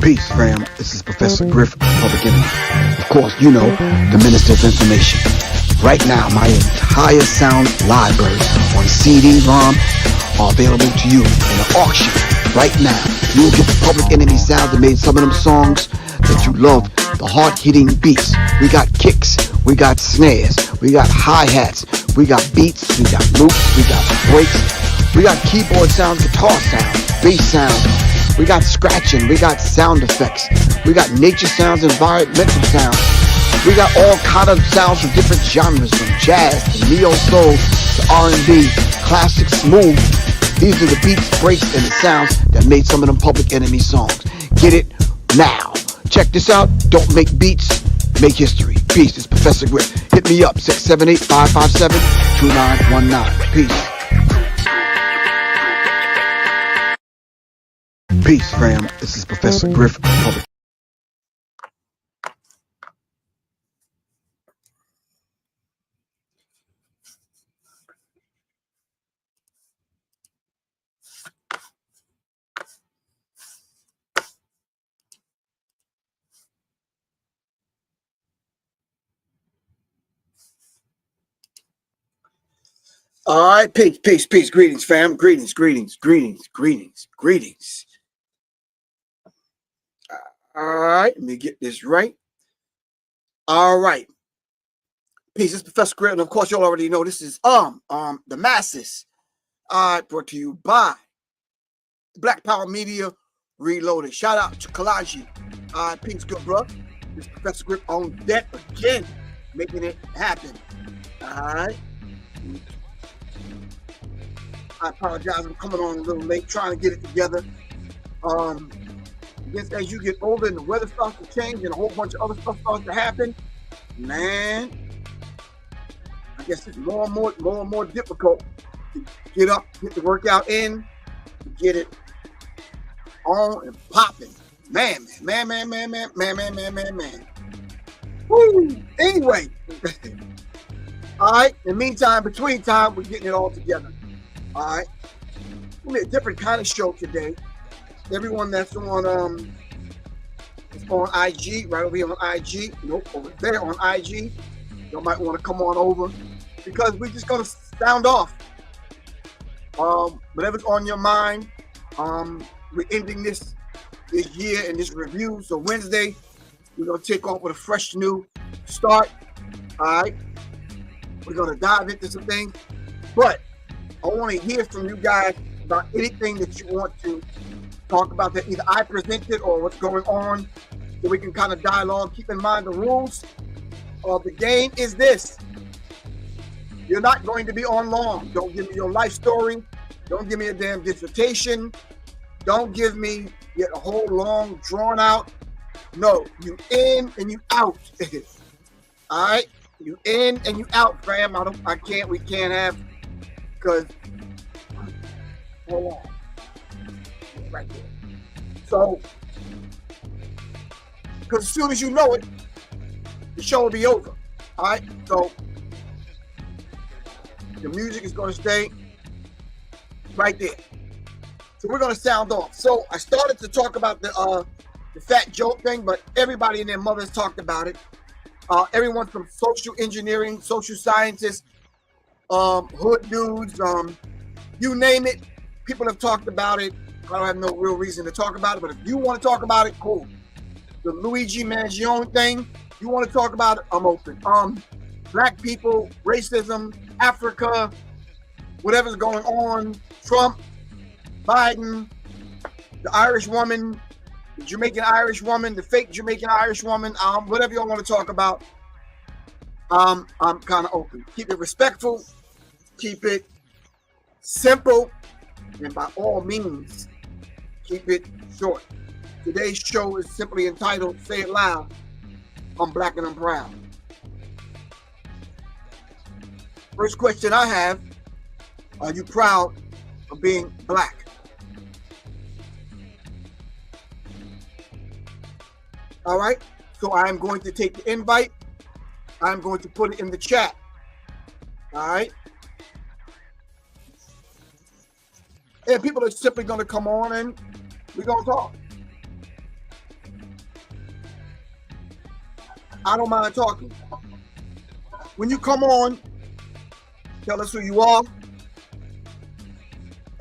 Peace, fam. This is Professor GRIFF, Public Enemy. Of course, you know, the Minister of Information. Right now, my entire sound library on CD-ROM are available to you in an auction. Right now, you'll get the Public Enemy sounds that made some of them songs that you love, the hard-hitting beats. We got kicks, we got snares, we got hi-hats, we got beats, we got loops, we got breaks, we got keyboard sounds, guitar sounds, bass sounds. We got scratching, we got sound effects, we got nature sounds, environmental sounds. We got all kind of sounds from different genres, from jazz to neo-soul to R&B, classic, smooth. These are the beats, breaks, and the sounds that made some of them Public Enemy songs. Get it now. Check this out. Don't make beats, make history. Peace. It's Professor GRIFF. Hit me up, 678-557-2919. Peace. Peace, fam. This is Professor GRIFF. All right, peace, peace, peace. Greetings, fam. Greetings, greetings, greetings, greetings, greetings. All right, let me get this right. All right. Peace, this is Professor GRIFF, and of course, you already know this is the masses. Brought to you by Black Power Media Reloaded. Shout out to Kalaji. Peace, good bro. This is Professor GRIFF on deck again, making it happen. All right. I apologize, I'm coming on a little late, trying to get it together. I guess as you get older and the weather starts to change and a whole bunch of other stuff starts to happen, man, I guess it's more and more difficult to get up, get the workout in, to get it on and popping. Man. Woo! Anyway, all right, in the meantime, between time, we're getting it all together. All right, we'll be a different kind of show today. Everyone that's on IG, right over here on IG, nope, over there on IG, you might want to come on over because we're just gonna sound off. Whatever's on your mind. We're ending this year and this review. So Wednesday, we're gonna take off with a fresh new start. All right, we're gonna dive into some things, but I want to hear from you guys about anything that you want to talk about that either I presented or what's going on, so we can kind of dialogue. Keep in mind the rules of the game is this. You're not going to be on long. Don't give me your life story. Don't give me a damn dissertation. Don't give me yet a whole long drawn out. No, you in and you out. All right, you in and you out, fam. We can't have. Because, hold on, right there. So, because as soon as you know it, the show will be over. All right. So, the music is going to stay right there. So we're going to sound off. So I started to talk about the fat joke thing, but everybody and their mothers talked about it. Everyone from social engineering, social scientists. Hood dudes, you name it, people have talked about it. I don't have no real reason to talk about it, but if you want to talk about it, cool. The Luigi Mangione thing, you want to talk about it, I'm open. Black people, racism, Africa, whatever's going on, Trump, Biden, the Irish woman, the Jamaican Irish woman, the fake Jamaican Irish woman, whatever y'all want to talk about, I'm kind of open. Keep it respectful. Keep it simple, and by all means, keep it short. Today's show is simply entitled, Say It Loud, I'm Black and I'm Proud. First question I have, are you proud of being black? All right, so I'm going to take the invite. I'm going to put it in the chat. All right. And people are simply going to come on and we're going to talk. I don't mind talking. When you come on, tell us who you are.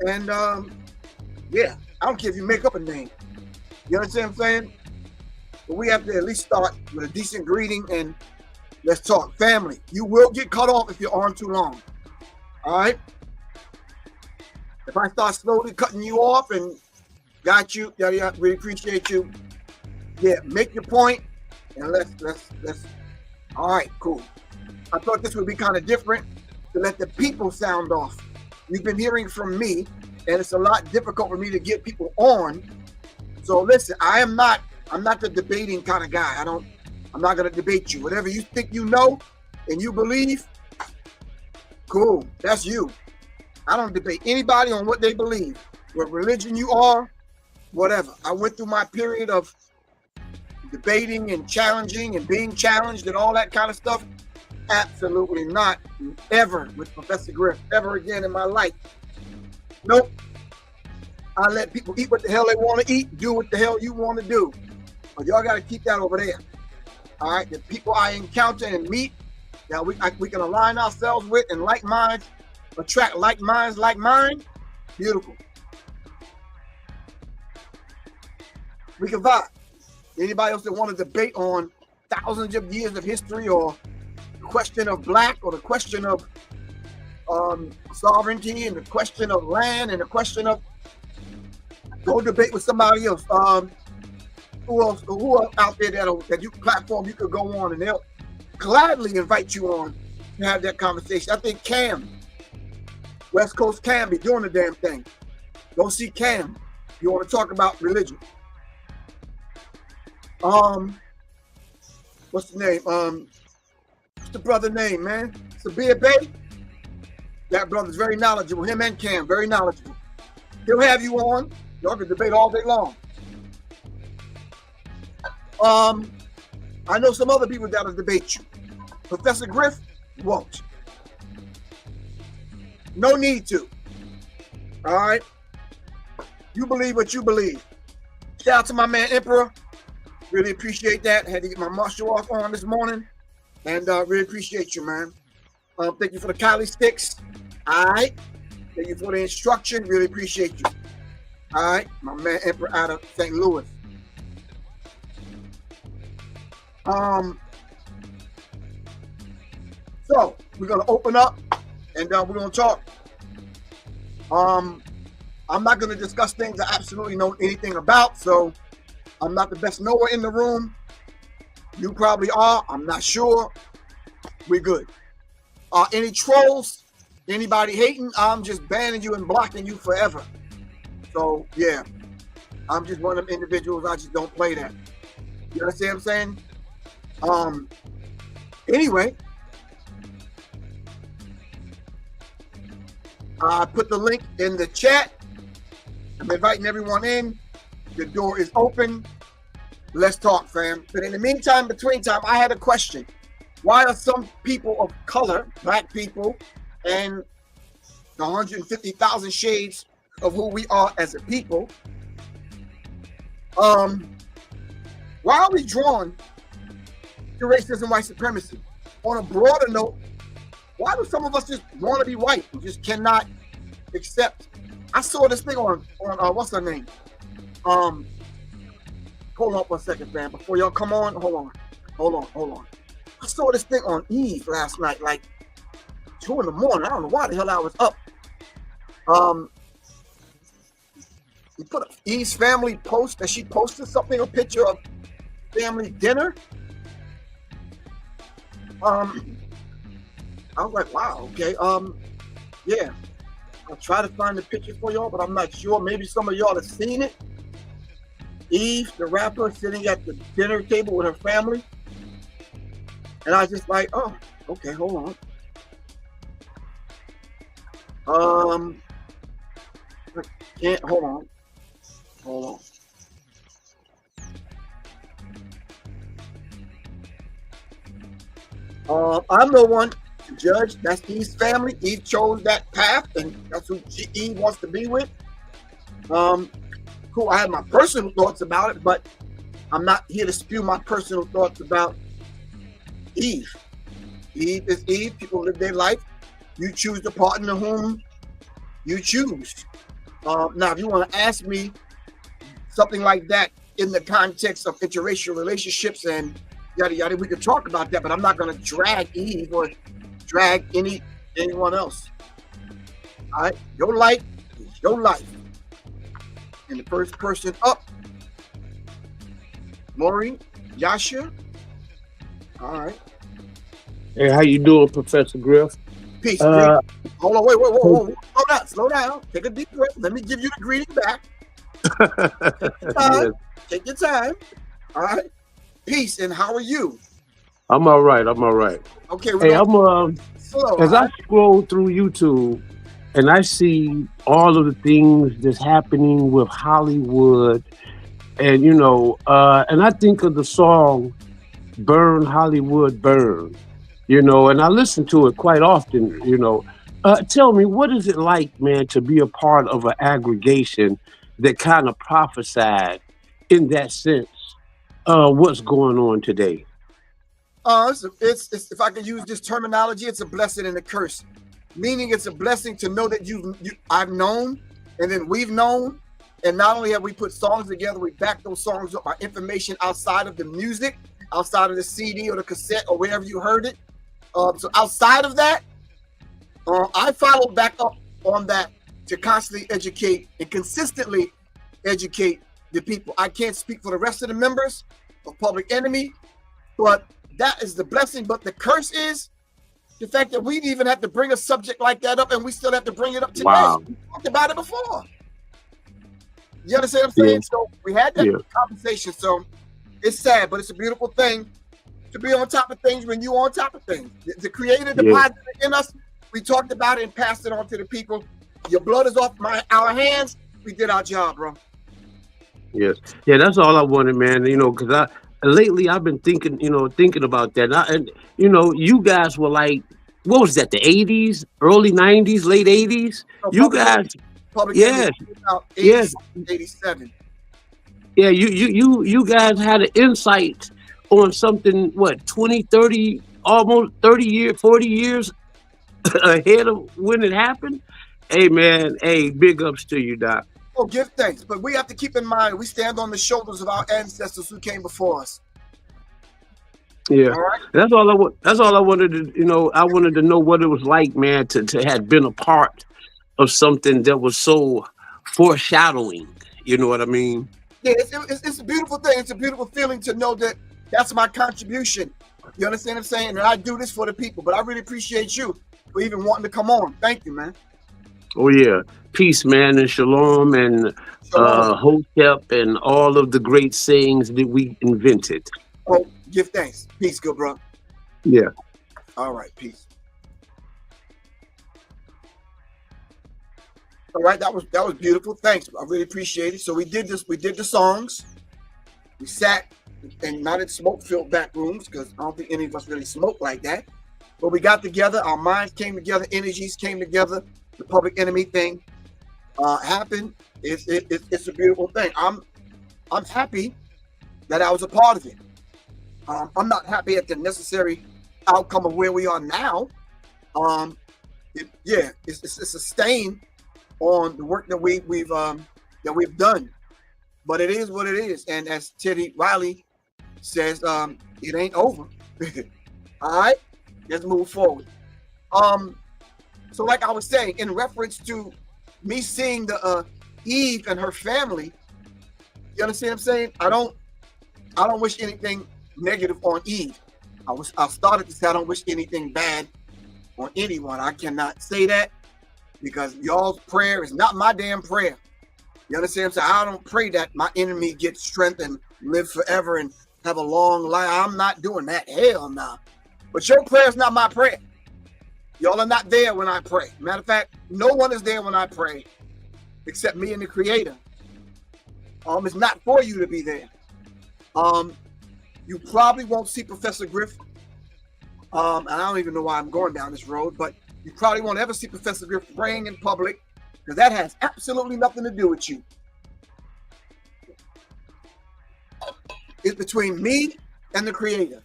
And yeah, I don't care if you make up a name. You understand what I'm saying? But we have to at least start with a decent greeting and let's talk. Family, you will get cut off if you're on too long. All right? If I start slowly cutting you off and got you, yeah, we appreciate you. Yeah, make your point and let's. All right, cool. I thought this would be kind of different to let the people sound off. You've been hearing from me, and it's a lot difficult for me to get people on. So listen, I'm not the debating kind of guy. I'm not gonna debate you. Whatever you think you know and you believe, cool, that's you. I don't debate anybody on what they believe, what religion you are, whatever. I went through my period of debating and challenging and being challenged and all that kind of stuff. Absolutely not ever with Professor Griff ever again in my life. Nope. I let people eat what the hell they want to eat, do what the hell you want to do. But y'all got to keep that over there. All right, the people I encounter and meet, now we can align ourselves with and like minds, attract like minds like mine. Beautiful. We can vibe. Anybody else that want to debate on thousands of years of history or the question of black or the question of sovereignty and the question of land and the question of, go debate with somebody else. Who else out there that you platform you could go on and they'll gladly invite you on to have that conversation. I think Cam, West Coast Cam, be doing the damn thing. Go see Cam. You want to talk about religion. What's the name? What's the brother name, man? Sabir Bay. That brother's very knowledgeable. Him and Cam, very knowledgeable. He'll have you on. Y'all can debate all day long. I know some other people that'll debate you. Professor Griff won't. No need to. All right? You believe what you believe. Shout out to my man Emperor. Really appreciate that. Had to get my martial off on this morning. And really appreciate you, man. Thank you for the Kylie sticks. All right? Thank you for the instruction. Really appreciate you. All right? My man Emperor out of St. Louis. So we're gonna open up and we're gonna talk. I'm not gonna discuss things I absolutely know anything about, so I'm not the best knower in the room. You probably are. I'm not sure. We're good. Any trolls? Anybody hating? I'm just banning you and blocking you forever. So yeah, I'm just one of them individuals. I just don't play that. You understand what I'm saying? Anyway, I put the link in the chat. I'm inviting everyone in. The door is open. Let's talk, fam. But in the meantime, between time, I had a question. Why are some people of color, black people, and the 150,000 shades of who we are as a people, why are we drawn to racism, white supremacy? On a broader note, why do some of us just want to be white and just cannot accept? I saw this thing on what's her name? Hold on for a second, fam. Before y'all come on, hold on. I saw this thing on Eve last night, like 2 in the morning. I don't know why the hell I was up. You put Eve's family post that she posted something, a picture of family dinner. I was like, wow, okay. Yeah. I'll try to find the picture for y'all, but I'm not sure. Maybe some of y'all have seen it. Eve, the rapper, sitting at the dinner table with her family. And I was just like, oh, okay, hold on. I can't, hold on. I'm the one to judge. That's Eve's family. Eve chose that path, and that's who Eve wants to be with. Cool. I have my personal thoughts about it, but I'm not here to spew my personal thoughts about Eve. Eve is Eve. People live their life. You choose the partner whom you choose. Now, if you want to ask me something like that in the context of interracial relationships and yada yada, we could talk about that, but I'm not going to drag Eve or drag anyone else. All right, your life is your life. And the first person up, Maureen, Yasha. All right. Hey, how you doing, Professor Griff? Peace. Hold on, wait, whoa. Slow down. Take a deep breath. Let me give you the greeting back. Yes. Take your time. All right. Peace. And how are you? I'm all right. Okay. Hey, I'm slow. as I scroll through YouTube and I see all of the things that's happening with Hollywood, and and I think of the song "Burn Hollywood Burn," and I listen to it quite often. Tell me, what is it like, man, to be a part of an aggregation that kind of prophesied in that sense? What's going on today? It's if I can use this terminology, it's a blessing and a curse. Meaning, it's a blessing to know that I've known, and then we've known, and not only have we put songs together, we back those songs up by information outside of the music, outside of the CD or the cassette or wherever you heard it. So outside of that, I followed back up on that to constantly educate and consistently educate the people. I can't speak for the rest of the members of Public Enemy, but that is the blessing. But the curse is the fact that we even have to bring a subject like that up, and we still have to bring it up today. Wow. We talked about it before. You understand what I'm saying? Yeah. So we had that conversation. So it's sad, but it's a beautiful thing to be on top of things when you're on top of things. The Creator deposited in us. We talked about it and passed it on to the people. Your blood is off our hands. We did our job, bro. Yes. Yeah, that's all I wanted, man. Because lately I've been thinking about that. And you guys were like, what was that? The 80s, early 90s, late 80s. So You guys, yes, 87. Yeah, you guys had an insight on something. What, 20, 30, almost 40 years ahead of when it happened. Hey, man. Hey, big ups to you, Doc. Oh, give thanks. But we have to keep in mind, we stand on the shoulders of our ancestors who came before us. Yeah, right? That's all I wanted to, I wanted to know what it was like, man, to have been a part of something that was so foreshadowing. You know what I mean? Yeah, it's a beautiful thing. It's a beautiful feeling to know that that's my contribution. You understand what I'm saying? And I do this for the people. But I really appreciate you for even wanting to come on. Thank you, man. Oh yeah, peace, man, and shalom, and hotep, and all of the great sayings that we invented. Oh, give thanks. Peace, good bro. Yeah. All right, peace. All right, that was beautiful. Thanks. I really appreciate it. So we did this. We did the songs. We sat and not in smoke-filled back rooms because I don't think any of us really smoke like that. But we got together. Our minds came together. Energies came together. The Public Enemy thing happened. It's a beautiful thing. I'm happy that I was a part of it. I'm not happy at the necessary outcome of where we are now. It's a stain on the work that we've done, but it is what it is. And as Teddy Riley says, it ain't over. All right, let's move forward. So like I was saying, in reference to me seeing the Eve and her family, you understand what I'm saying? I don't wish anything negative on Eve. I started to say I don't wish anything bad on anyone. I cannot say that because y'all's prayer is not my damn prayer. You understand what I'm saying? I don't pray that my enemy gets strength and live forever and have a long life. I'm not doing that. Hell no. Nah. But your prayer is not my prayer. Y'all are not there when I pray. Matter of fact, no one is there when I pray except me and the Creator. It's not for you to be there. You probably won't see Professor Griff. And I don't even know why I'm going down this road, but you probably won't ever see Professor Griff praying in public because that has absolutely nothing to do with you. It's between me and the Creator.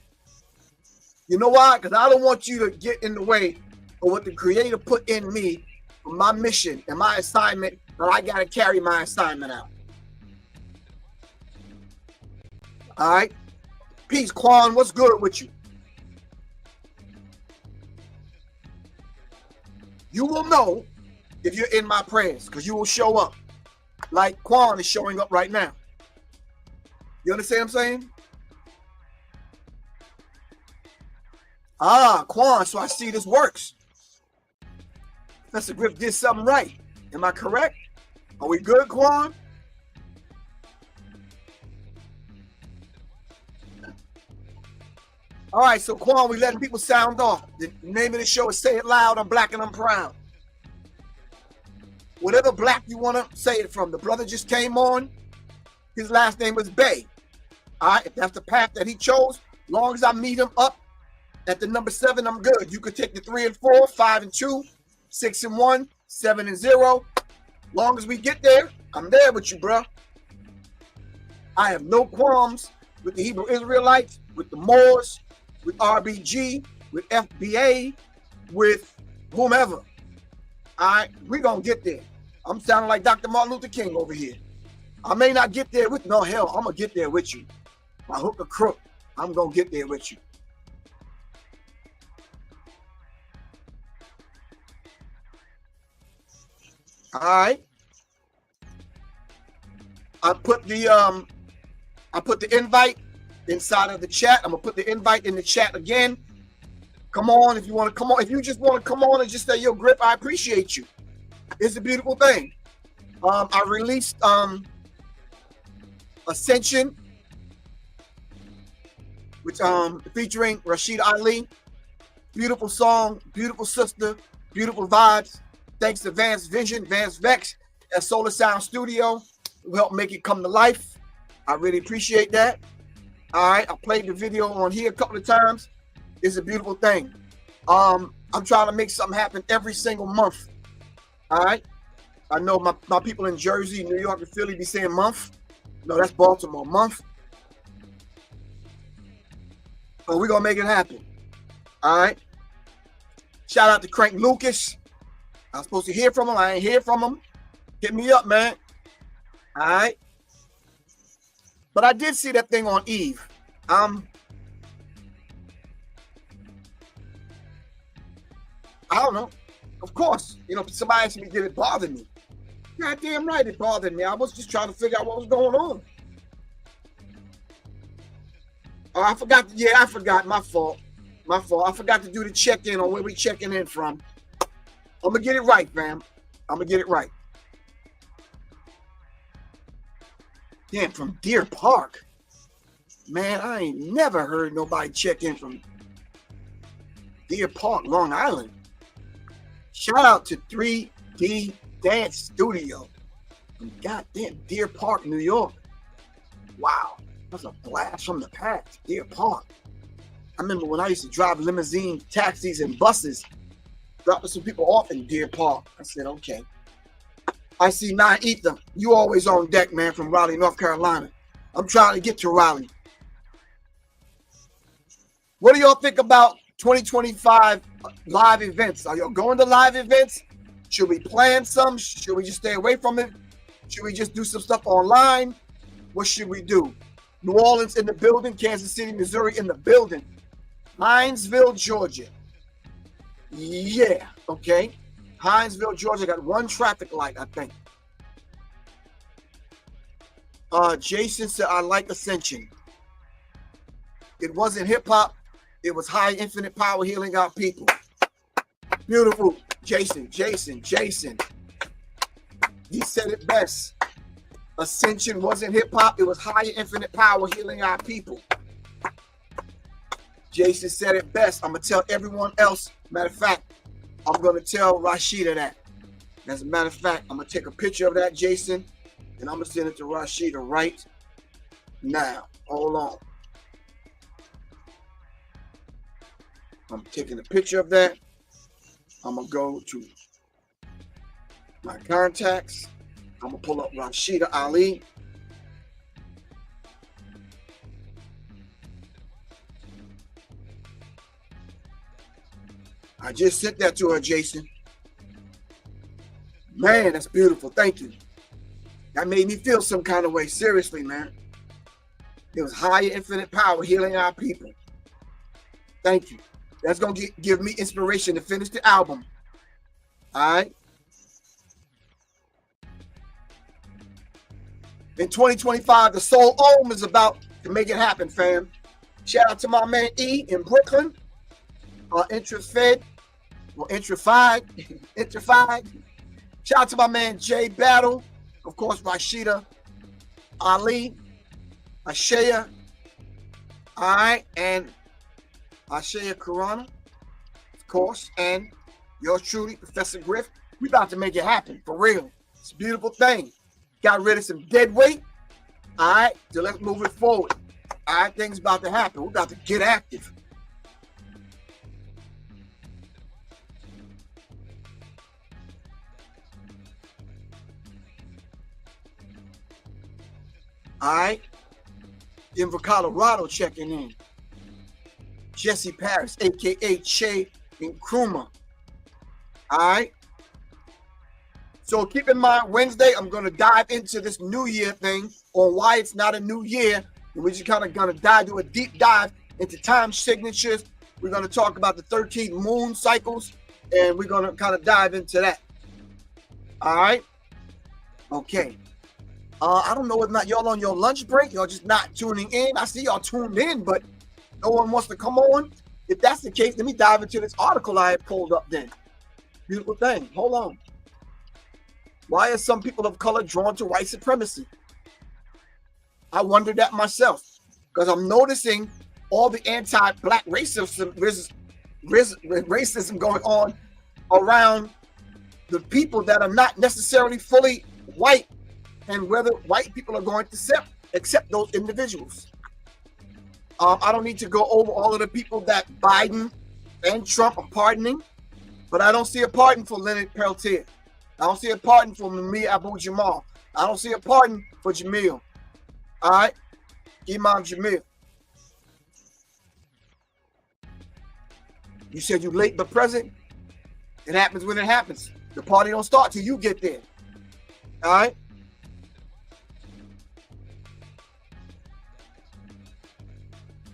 You know why? Because I don't want you to get in the way of what the Creator put in me for my mission and my assignment, that I got to carry my assignment out. All right? Peace, Quan. What's good with you? You will know if you're in my prayers, because you will show up like Quan is showing up right now. You understand what I'm saying? Ah, Quan, so I see this works. Professor Griff did something right. Am I correct? Are we good, Quan? All right, so Quan, we letting people sound off. The name of the show is Say It Loud, I'm Black and I'm Proud. Whatever black you want to say it from. The brother just came on. His last name was Bay. All right, if that's the path that he chose, long as I meet him up at the number 7, I'm good. You could take the 3 and 4, 5 and 2, 6 and 1, 7 and 0. Long as we get there, I'm there with you, bro. I have no qualms with the Hebrew Israelites, with the Moors, with RBG, with FBA, with whomever. All right, we're going to get there. I'm sounding like Dr. Martin Luther King over here. I may not get there with, no, hell, I'm going to get there with you. By hook or crook, I'm going to get there with you. All right. I put the invite inside of the chat. I'm gonna put the invite in the chat again. Come on, if you want to come on. If you just want to come on and just say, yo, Grip, I appreciate you. It's a beautiful thing. I released Ascension, which featuring Rashid Ali. Beautiful song, beautiful sister, beautiful vibes. Thanks to Vance Vision, Vance Vex at Solar Sound Studio, who helped make it come to life. I really appreciate that. All right, I played the video on here a couple of times. It's a beautiful thing. I'm trying to make something happen every single month. All right. I know my people in Jersey, New York, and Philly be saying month. No, that's Baltimore, month. But we're gonna make it happen. All right. Shout out to Crank Lucas. I was supposed to hear from him. I ain't hear from him. Hit me up, man. All right. But I did see that thing on Eve. I don't know. Of course, you know, somebody asked me, did it bother me? God damn right it bothered me. I was just trying to figure out what was going on. Oh, I forgot. Yeah, I forgot. My fault. My fault. I forgot to do the check-in on where we checking in from. I'm going to get it right, fam. I'm going to get it right. Damn, from Deer Park. Man, I ain't never heard nobody check in from Deer Park, Long Island. Shout out to 3D Dance Studio from goddamn Deer Park, New York. Wow, that's a blast from the past, Deer Park. I remember when I used to drive limousine taxis and buses, dropping some people off in Deer Park. I said, okay. I see Nine Ether. You always on deck, man, from Raleigh, North Carolina. I'm trying to get to Raleigh. What do y'all think about 2025 live events? Are y'all going to live events? Should we plan some? Should we just stay away from it? Should we just do some stuff online? What should we do? New Orleans in the building. Kansas City, Missouri in the building. Hinesville, Georgia. Yeah, okay. Hinesville, Georgia got one traffic light, I think. Jason said, I like Ascension. It wasn't hip-hop. It was high infinite power healing our people. Beautiful. Jason. He said it best. Ascension wasn't hip-hop. It was high infinite power healing our people. Jason said it best. I'm going to tell everyone else. Matter of fact, I'm going to tell Rashida that. As a matter of fact, I'm going to take a picture of that, Jason, and I'm going to send it to Rashida right now. Hold on. I'm taking a picture of that. I'm going to go to my contacts. I'm going to pull up Rashida Ali. I just sent that to her, Jason. Man, that's beautiful. Thank you. That made me feel some kind of way. Seriously, man. It was higher infinite power healing our people. Thank you. That's going to give me inspiration to finish the album. All right. In 2025, the Soul Om is about to make it happen, fam. Shout out to my man E in Brooklyn. Intra-Fed, or Intra-Fied. Intra-Fied. Shout out to my man Jay Battle. Of course, Rashida Ali. Ashaya. All right. And Ashaya Kurana. Of course. And yours truly, Professor Griff. We about to make it happen. For real. It's a beautiful thing. Got rid of some dead weight. All right. So let's move it forward. All right. Things about to happen. We're about to get active. All right. Denver, Colorado checking in. Jesse Paris, a.k.a. Che Nkrumah. All right. So keep in mind, Wednesday, I'm going to dive into this New Year thing on why it's not a new year. And we're just kind of going to do a deep dive into time signatures. We're going to talk about the 13 moon cycles, and we're going to kind of dive into that. All right. Okay. I don't know whether or not y'all on your lunch break. Y'all just not tuning in. I see y'all tuned in, but no one wants to come on. If that's the case, let me dive into this article I had pulled up then. Beautiful thing. Hold on. Why are some people of color drawn to white supremacy? I wondered that myself because I'm noticing all the anti-black racism going on around the people that are not necessarily fully white, and whether white people are going to accept those individuals. I don't need to go over all of the people that Biden and Trump are pardoning, but I don't see a pardon for Leonard Peltier. I don't see a pardon for Mumia Abu-Jamal. I don't see a pardon for Jamil. All right? Imam Jamil. You said you late but present. It happens when it happens. The party don't start till you get there. All right?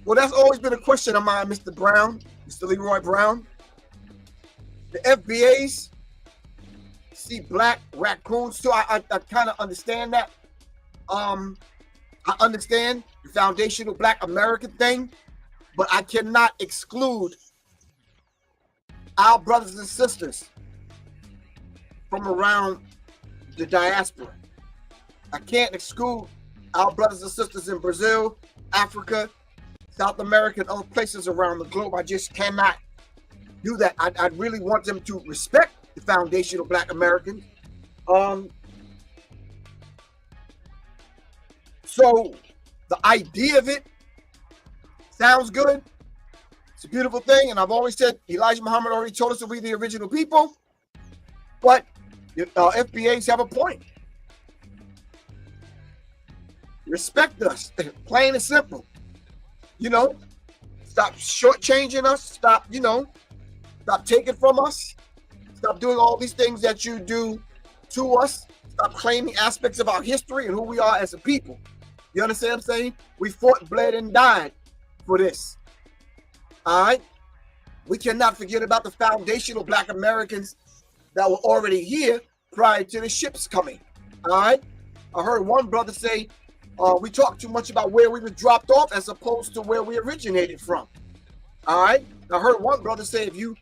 Well, that's always been a question of mine, Mr. Brown, Mr. Leroy Brown. The FBAs see black raccoons too. I kind of understand that. I understand the foundational Black American thing, but I cannot exclude our brothers and sisters from around the diaspora. I can't exclude our brothers and sisters in Brazil, Africa, South America, and other places around the globe. I just cannot do that. I really want them to respect the foundational Black Americans. So the idea of it sounds good. It's a beautiful thing. And I've always said Elijah Muhammad already told us that we're the original people. But FBAs have a point. Respect us, plain and simple. You know, stop shortchanging us. Stop taking from us. Stop doing all these things that you do to us. Stop claiming aspects of our history and who we are as a people. You understand what I'm saying? We fought, bled, and died for this. All right? We cannot forget about the foundational Black Americans that were already here prior to the ships coming. All right? I heard one brother say, we talk too much about where we were dropped off as opposed to where we originated from. All right? I heard one brother say, if you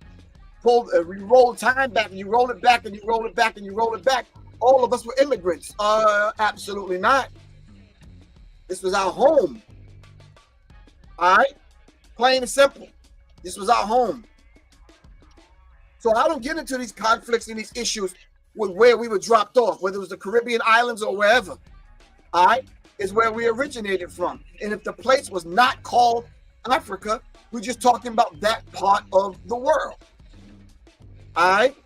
roll time back and you roll it back and you roll it back and you roll it back, all of us were immigrants. Absolutely not. This was our home. All right? Plain and simple. This was our home. So I don't get into these conflicts and these issues with where we were dropped off, whether it was the Caribbean islands or wherever. All right? Is where we originated from. And if the place was not called Africa, we're just talking about that part of the world. All right?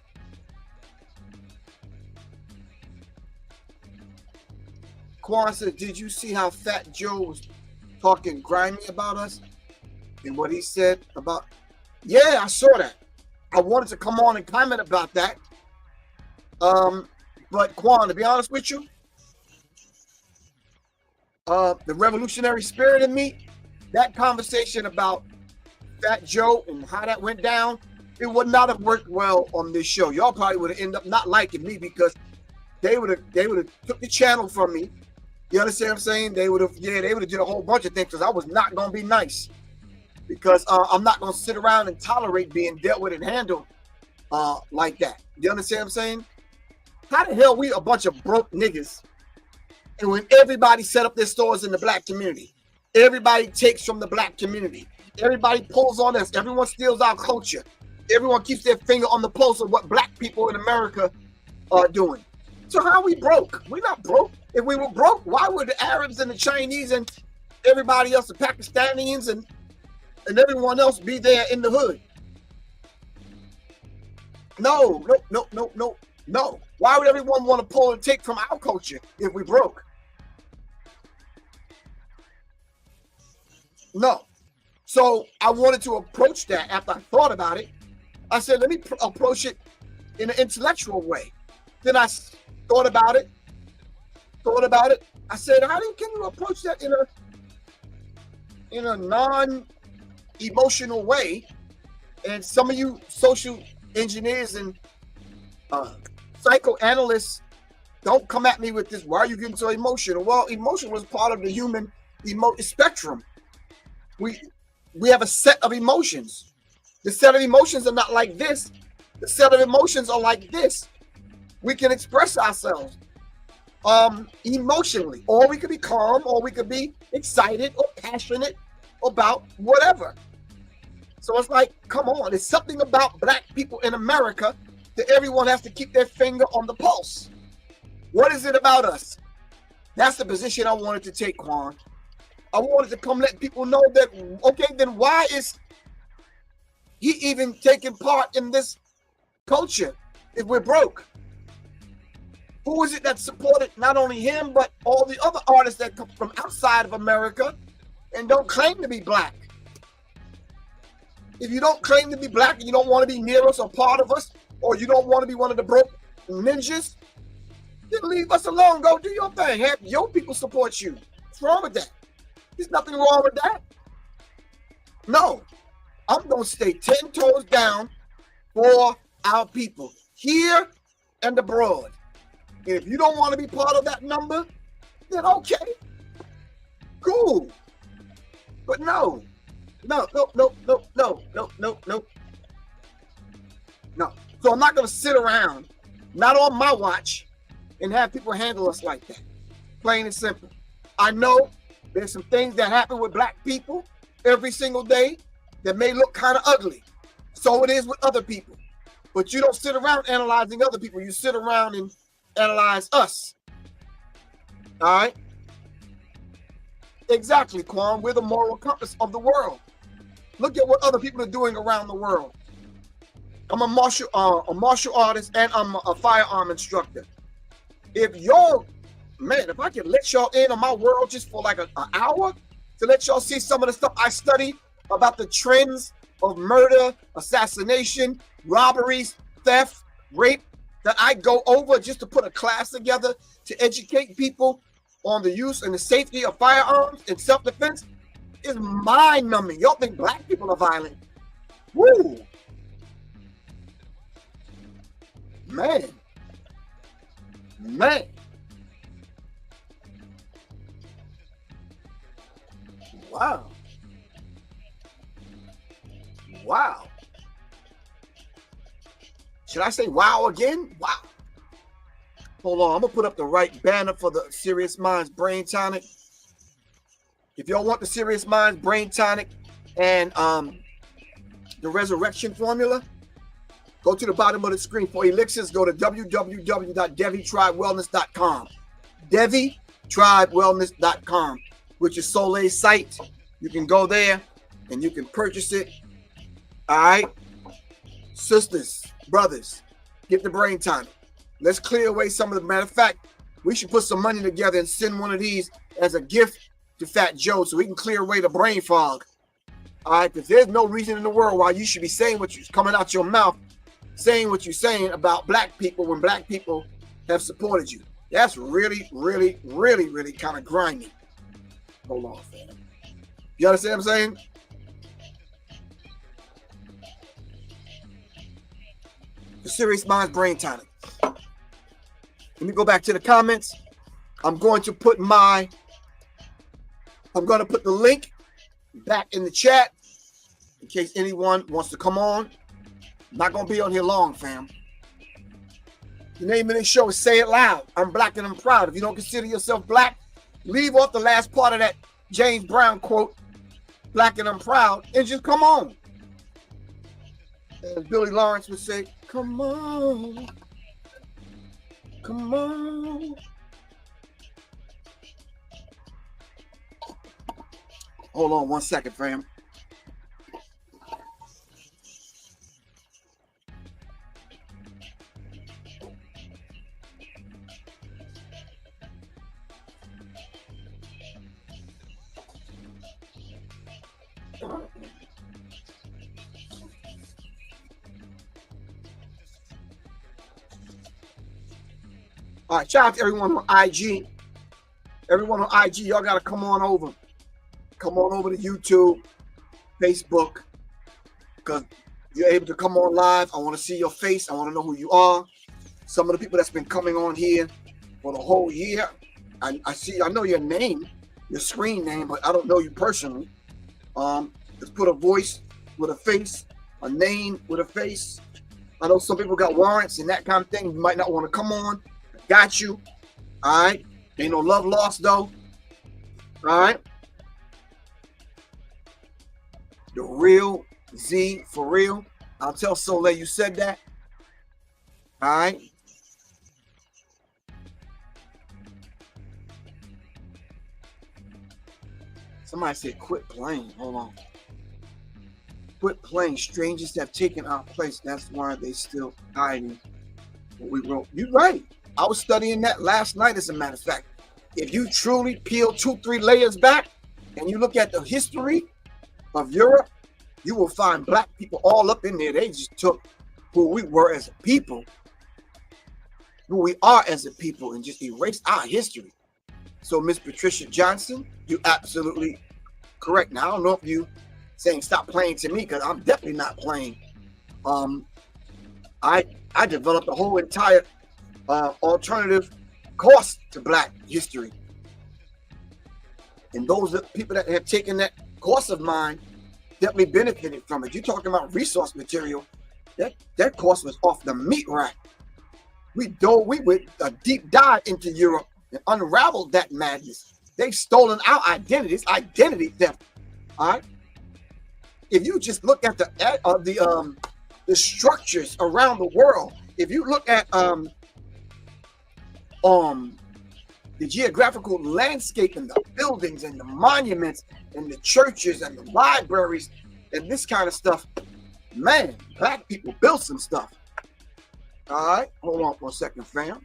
Quan said, did you see how Fat Joe was talking grimy about us? And what he said about, yeah, I saw that. I wanted to come on and comment about that. But Quan, to be honest with you, the revolutionary spirit in me, that conversation about Fat Joe and how that went down, it would not have worked well on this show. Y'all probably would have ended up not liking me because they would have took the channel from me. You understand what I'm saying? They would have did a whole bunch of things because I was not gonna be nice. Because I'm not gonna sit around and tolerate being dealt with and handled like that. You understand what I'm saying? How the hell we a bunch of broke niggas? And when everybody set up their stores in the black community, everybody takes from the black community, everybody pulls on us, everyone steals our culture, everyone keeps their finger on the pulse of what black people in America are doing. So how are we broke? We're not broke. If we were broke, why would the Arabs and the Chinese and everybody else, the Pakistanis and everyone else be there in the hood? No. Why would everyone want to pull and take from our culture if we broke? No. So I wanted to approach that after I thought about it. I said, let me approach it in an intellectual way. Then I thought about it. I said, how can you approach that in a non-emotional way? And some of you social engineers and psychoanalysts don't come at me with this. Why are you getting so emotional? Well, emotion was part of the human spectrum. We have a set of emotions. The set of emotions are not like this. The set of emotions are like this. We can express ourselves emotionally, or we could be calm, or we could be excited or passionate about whatever. So it's like, come on, there's something about black people in America that everyone has to keep their finger on the pulse. What is it about us? That's the position I wanted to take, Quan. I wanted to come let people know that, okay, then why is he even taking part in this culture if we're broke? Who is it that supported not only him, but all the other artists that come from outside of America and don't claim to be black? If you don't claim to be black and you don't want to be near us or part of us, or you don't want to be one of the broke ninjas, then leave us alone. Go do your thing. Have your people support you. What's wrong with that? There's nothing wrong with that. No, I'm going to stay 10 toes down for our people here and abroad. If you don't want to be part of that number, then okay, cool. But no. So I'm not going to sit around, not on my watch, and have people handle us like that. Plain and simple. I know there's some things that happen with black people every single day that may look kind of ugly. So it is with other people. But you don't sit around analyzing other people. You sit around and analyze us. All right? Exactly, Quan. We're the moral compass of the world. Look at what other people are doing around the world. I'm a martial artist, and I'm a firearm instructor. If I could let y'all in on my world just for like an hour to let y'all see some of the stuff I study about the trends of murder, assassination, robberies, theft, rape, that I go over just to put a class together to educate people on the use and the safety of firearms and self-defense, is mind-numbing. Y'all think black people are violent? Woo! Man. Wow. Should I say wow again? Wow. Hold on, I'm gonna put up the right banner for the Serious Minds Brain Tonic. If y'all want the Serious Minds Brain Tonic and the resurrection formula, go to the bottom of the screen. For elixirs, go to www.devitribewellness.com. DeviTribeWellness.com, which is Soleil's site. You can go there and you can purchase it. All right, sisters, brothers, get the brain tonic. Let's clear away some of the matter of fact. We should put some money together and send one of these as a gift to Fat Joe so we can clear away the brain fog. All right, because there's no reason in the world why you should be saying what you're coming out your mouth, saying what you're saying about black people when black people have supported you. That's really, really, really, really kind of grimy. Hold on, fam. You understand what I'm saying? The Serious Minds Brain Tonic. Let me go back to the comments. I'm going to put the link back in the chat in case anyone wants to come on. I'm not going to be on here long, fam. The name of this show is Say It Loud. I'm black and I'm proud. If you don't consider yourself black, leave off the last part of that James Brown quote, black and I'm proud, and just come on. As Billy Lawrence would say, come on. Come on. Hold on 1 second, fam. All right, shout out to everyone on IG. Everyone on IG, y'all got to come on over. Come on over to YouTube, Facebook, because you're able to come on live. I want to see your face. I want to know who you are. Some of the people that's been coming on here for the whole year, I know your name, your screen name, but I don't know you personally. Let's put a voice with a face, a name with a face. I know some people got warrants and that kind of thing. You might not want to come on. Got you. All right. Ain't no love lost though. All right. The real Z for real. I'll tell Soleil you said that. All right. Somebody said quit playing. Hold on. Quit playing. Strangers have taken our place. That's why they still hiding what we wrote. You're right. I was studying that last night, as a matter of fact. If you truly peel 2-3 layers back and you look at the history of Europe, you will find black people all up in there. They just took who we were as a people, who we are as a people, and just erased our history. So, Miss Patricia Johnson, you're absolutely correct. Now, I don't know if you saying stop playing to me, because I'm definitely not playing. I developed a whole entire alternative course to black history. And those people that have taken that course of mine definitely benefited from it. You're talking about resource material. That course was off the meat rack. We went a deep dive into Europe and unraveled that madness. They've stolen our identities, identity theft. All right. If you just look at the structures around the world, if you look at the geographical landscape and the buildings and the monuments and the churches and the libraries and this kind of stuff, man, black people built some stuff. All right, hold on for a second, fam.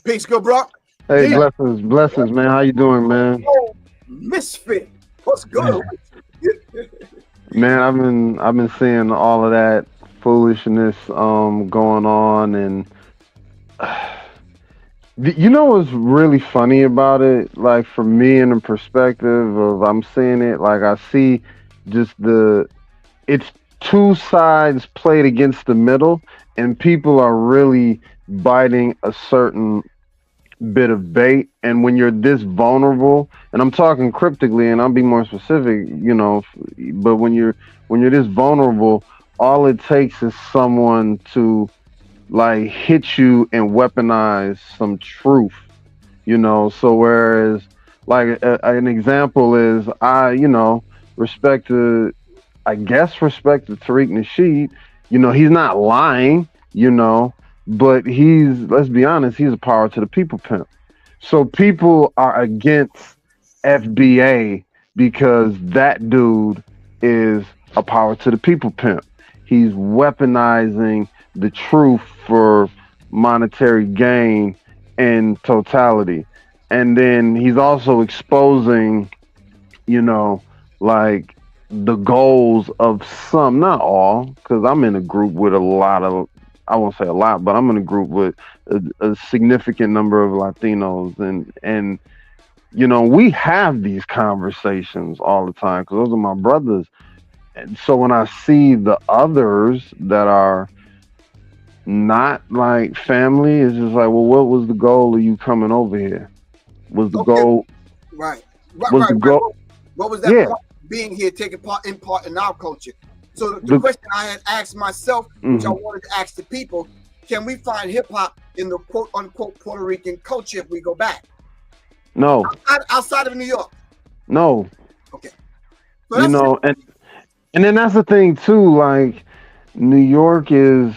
Peace, good bro. Hey, yeah. blessings, man. How you doing, man? Oh, misfit. What's good? Man, I've been seeing all of that foolishness going on, and you know what's really funny about it? Like, for me, in the perspective of I'm seeing it, like I see just it's two sides played against the middle, and people are really biting a certain bit of bait. And when you're this vulnerable, and I'm talking cryptically, and I'll be more specific, you know, but when you're this vulnerable, all it takes is someone to like hit you and weaponize some truth, you know. So whereas like an example is respect to Tariq Nasheed, you know, he's not lying, you know, but let's be honest, he's a power to the people pimp. So people are against FBA because that dude is a power to the people pimp. He's weaponizing the truth for monetary gain and totality. and then he's also exposing, you know, like the goals of some, not all, because I'm in a group with a lot of, I won't say a lot, but I'm in a group with a significant number of Latinos, and we have these conversations all the time because those are my brothers. And so when I see the others that are not like family, it's just like, well, what was the goal of you coming over here? Was the Okay. goal? Right. Was the goal? What was that Yeah. point of being here, taking part in our culture? So the question I had asked myself, which I wanted to ask the people, can we find hip hop in the quote unquote Puerto Rican culture if we go back? No. Outside of New York? No. Okay. So and then that's the thing too, like New York is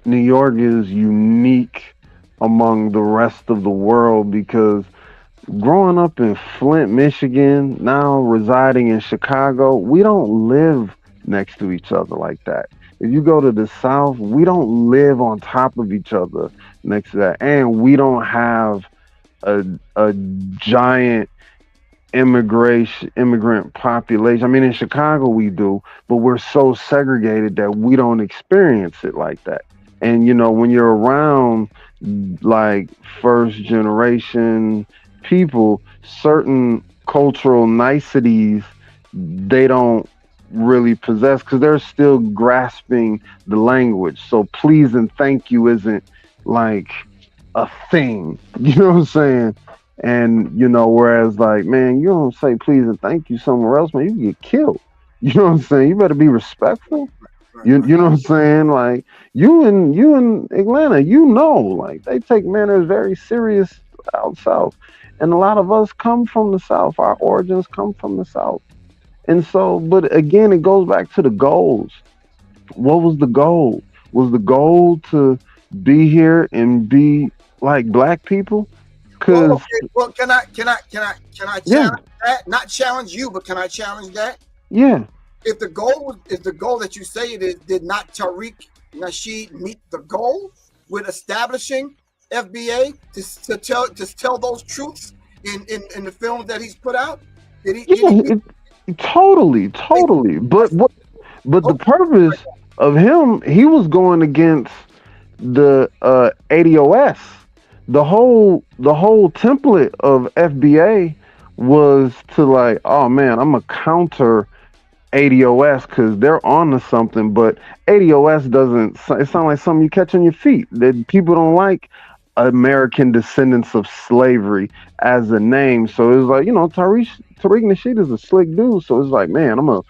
unique among the rest of the world because growing up in Flint, Michigan, now residing in Chicago, we don't live next to each other like that. If you go to the South, we don't live on top of each other next to that. And we don't have a giant immigrant population. I mean, in Chicago we do, but we're so segregated that we don't experience it like that. And when you're around like first generation people, certain cultural niceties they don't really possess because they're still grasping the language. So please and thank you isn't like a thing. You know what I'm saying? And whereas like, man, you don't say please and thank you somewhere else, man, you get killed. You know what I'm saying? You better be respectful. You know what I'm saying? Like you in Atlanta, like they take manners very serious out south. And a lot of us come from the South. Our origins come from the South. And so, but again, it goes back to the goals. What was the goal? Was the goal to be here and be like black people? Because well, can I challenge that? Not challenge you, but can I challenge that? Yeah. If the goal that you say it is, did not Tariq Nasheed meet the goal with establishing FBA to tell those truths in the films that he's put out? Totally. But the purpose of him, he was going against the ADOS. The whole template of FBA was to like, oh man, I'm a counter ADOS because they're on to something, but ADOS doesn't. It sounds like something you catch on your feet. That people don't like American descendants of slavery as a name. So it was like, Tariq Nasheed is a slick dude. So it's like, man, I'm a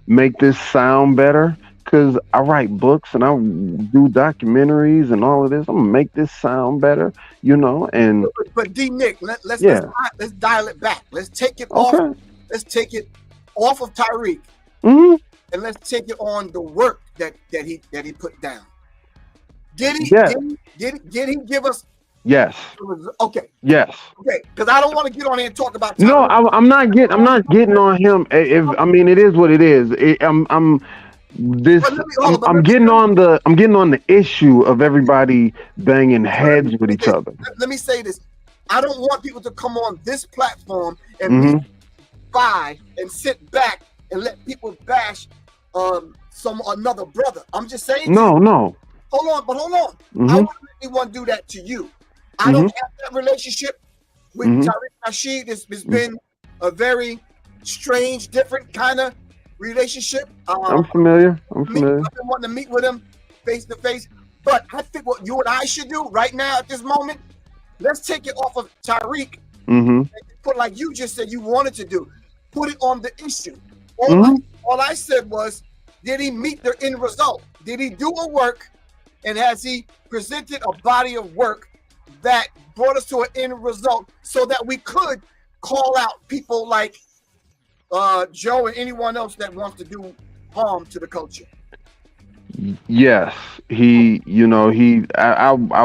make this sound better because I write books and I do documentaries and all of this. I'm gonna make this sound better, and but D Nick, let's dial it back. Let's take it off. Let's take it off of Tariq, and let's take it on the work that he put down. Did he give us? Yes. Okay. Yes. Okay. Because I don't want to get on here and talk about Tariq. No, I'm not getting on him. It is what it is. I'm getting on the issue of everybody banging heads with each other. Let me say this. I don't want people to come on this platform and by and sit back and let people bash another brother. I'm just saying. No. Hold on. I wouldn't let anyone do that to you. I don't have that relationship with Tariq Nasheed. It's been a very strange, different kind of relationship. I'm familiar. I've been wanting to meet with him face to face. But I think what you and I should do right now at this moment, let's take it off of Tariq and put, like you just said you wanted to do, put it on the issue. All I said was, did he meet the end result? Did he do a work, and has he presented a body of work that brought us to an end result so that we could call out people like Joe and anyone else that wants to do harm to the culture? Yes, I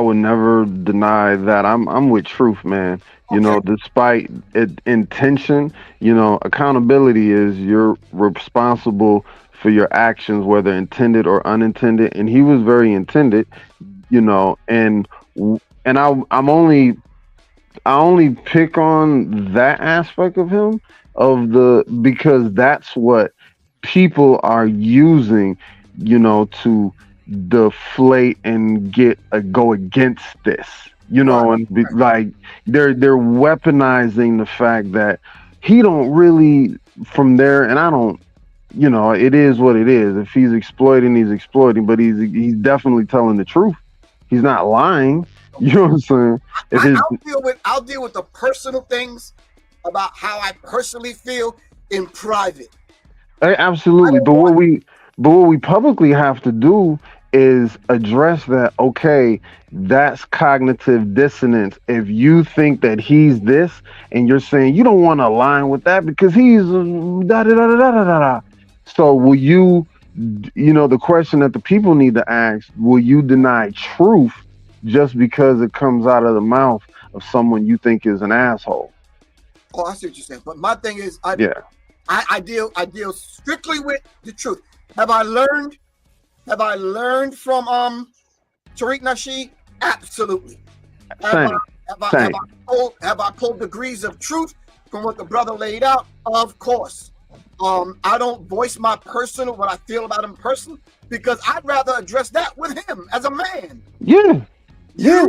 would never deny that. I'm with truth, man. Despite intention, accountability is you're responsible for your actions, whether intended or unintended. And he was very intended, and and I only pick on that aspect of him because that's what people are using, to deflate and go against this, Right. and like they're weaponizing the fact that he don't really from there, and I don't. It is what it is. If he's exploiting, he's exploiting, but he's definitely telling the truth. He's not lying. You know what I'm saying? If his I'll deal with the personal things about how I personally feel in private. I Absolutely, don't but want what we publicly have to do is address that. Okay, that's cognitive dissonance. If you think that he's this, and you're saying you don't want to align with that because he's da da da da da da da. So will you? The question that the people need to ask: will you deny truth just because it comes out of the mouth of someone you think is an asshole? oh, I see what you're saying. But my thing is Yeah, I deal strictly with the truth. Have I learned from Tariq Nasheed? Absolutely. Have I same, have I have same. I pulled degrees of truth from what the brother laid out? Of course. I don't voice what I feel about him personally because I'd rather address that with him as a man. Yeah, yeah.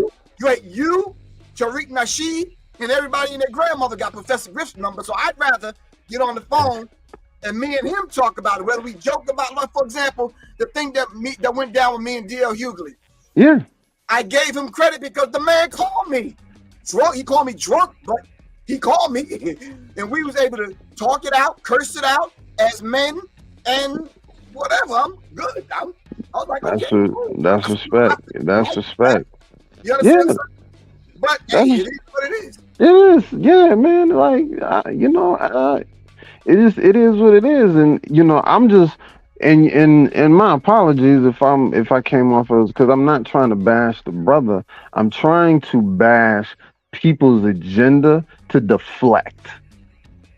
You, Tariq Nasheed, and everybody and their grandmother got Professor Griff's number, so I'd rather get on the phone and me and him talk about it. Whether we joke about, like, for example, the thing that went down with me and D.L. Hughley. Yeah. I gave him credit because the man called me drunk. He called me drunk, but he called me, and we was able to talk it out, curse it out as men, and whatever. I'm good. I was like, That's okay, that's respect. That's respect. you Yeah, understand? But hey, that's it is what it is. it is. Yeah, man. Like it is what it is, and I'm just and my apologies if I came off as because I'm not trying to bash the brother. I'm trying to bash people's agenda to deflect.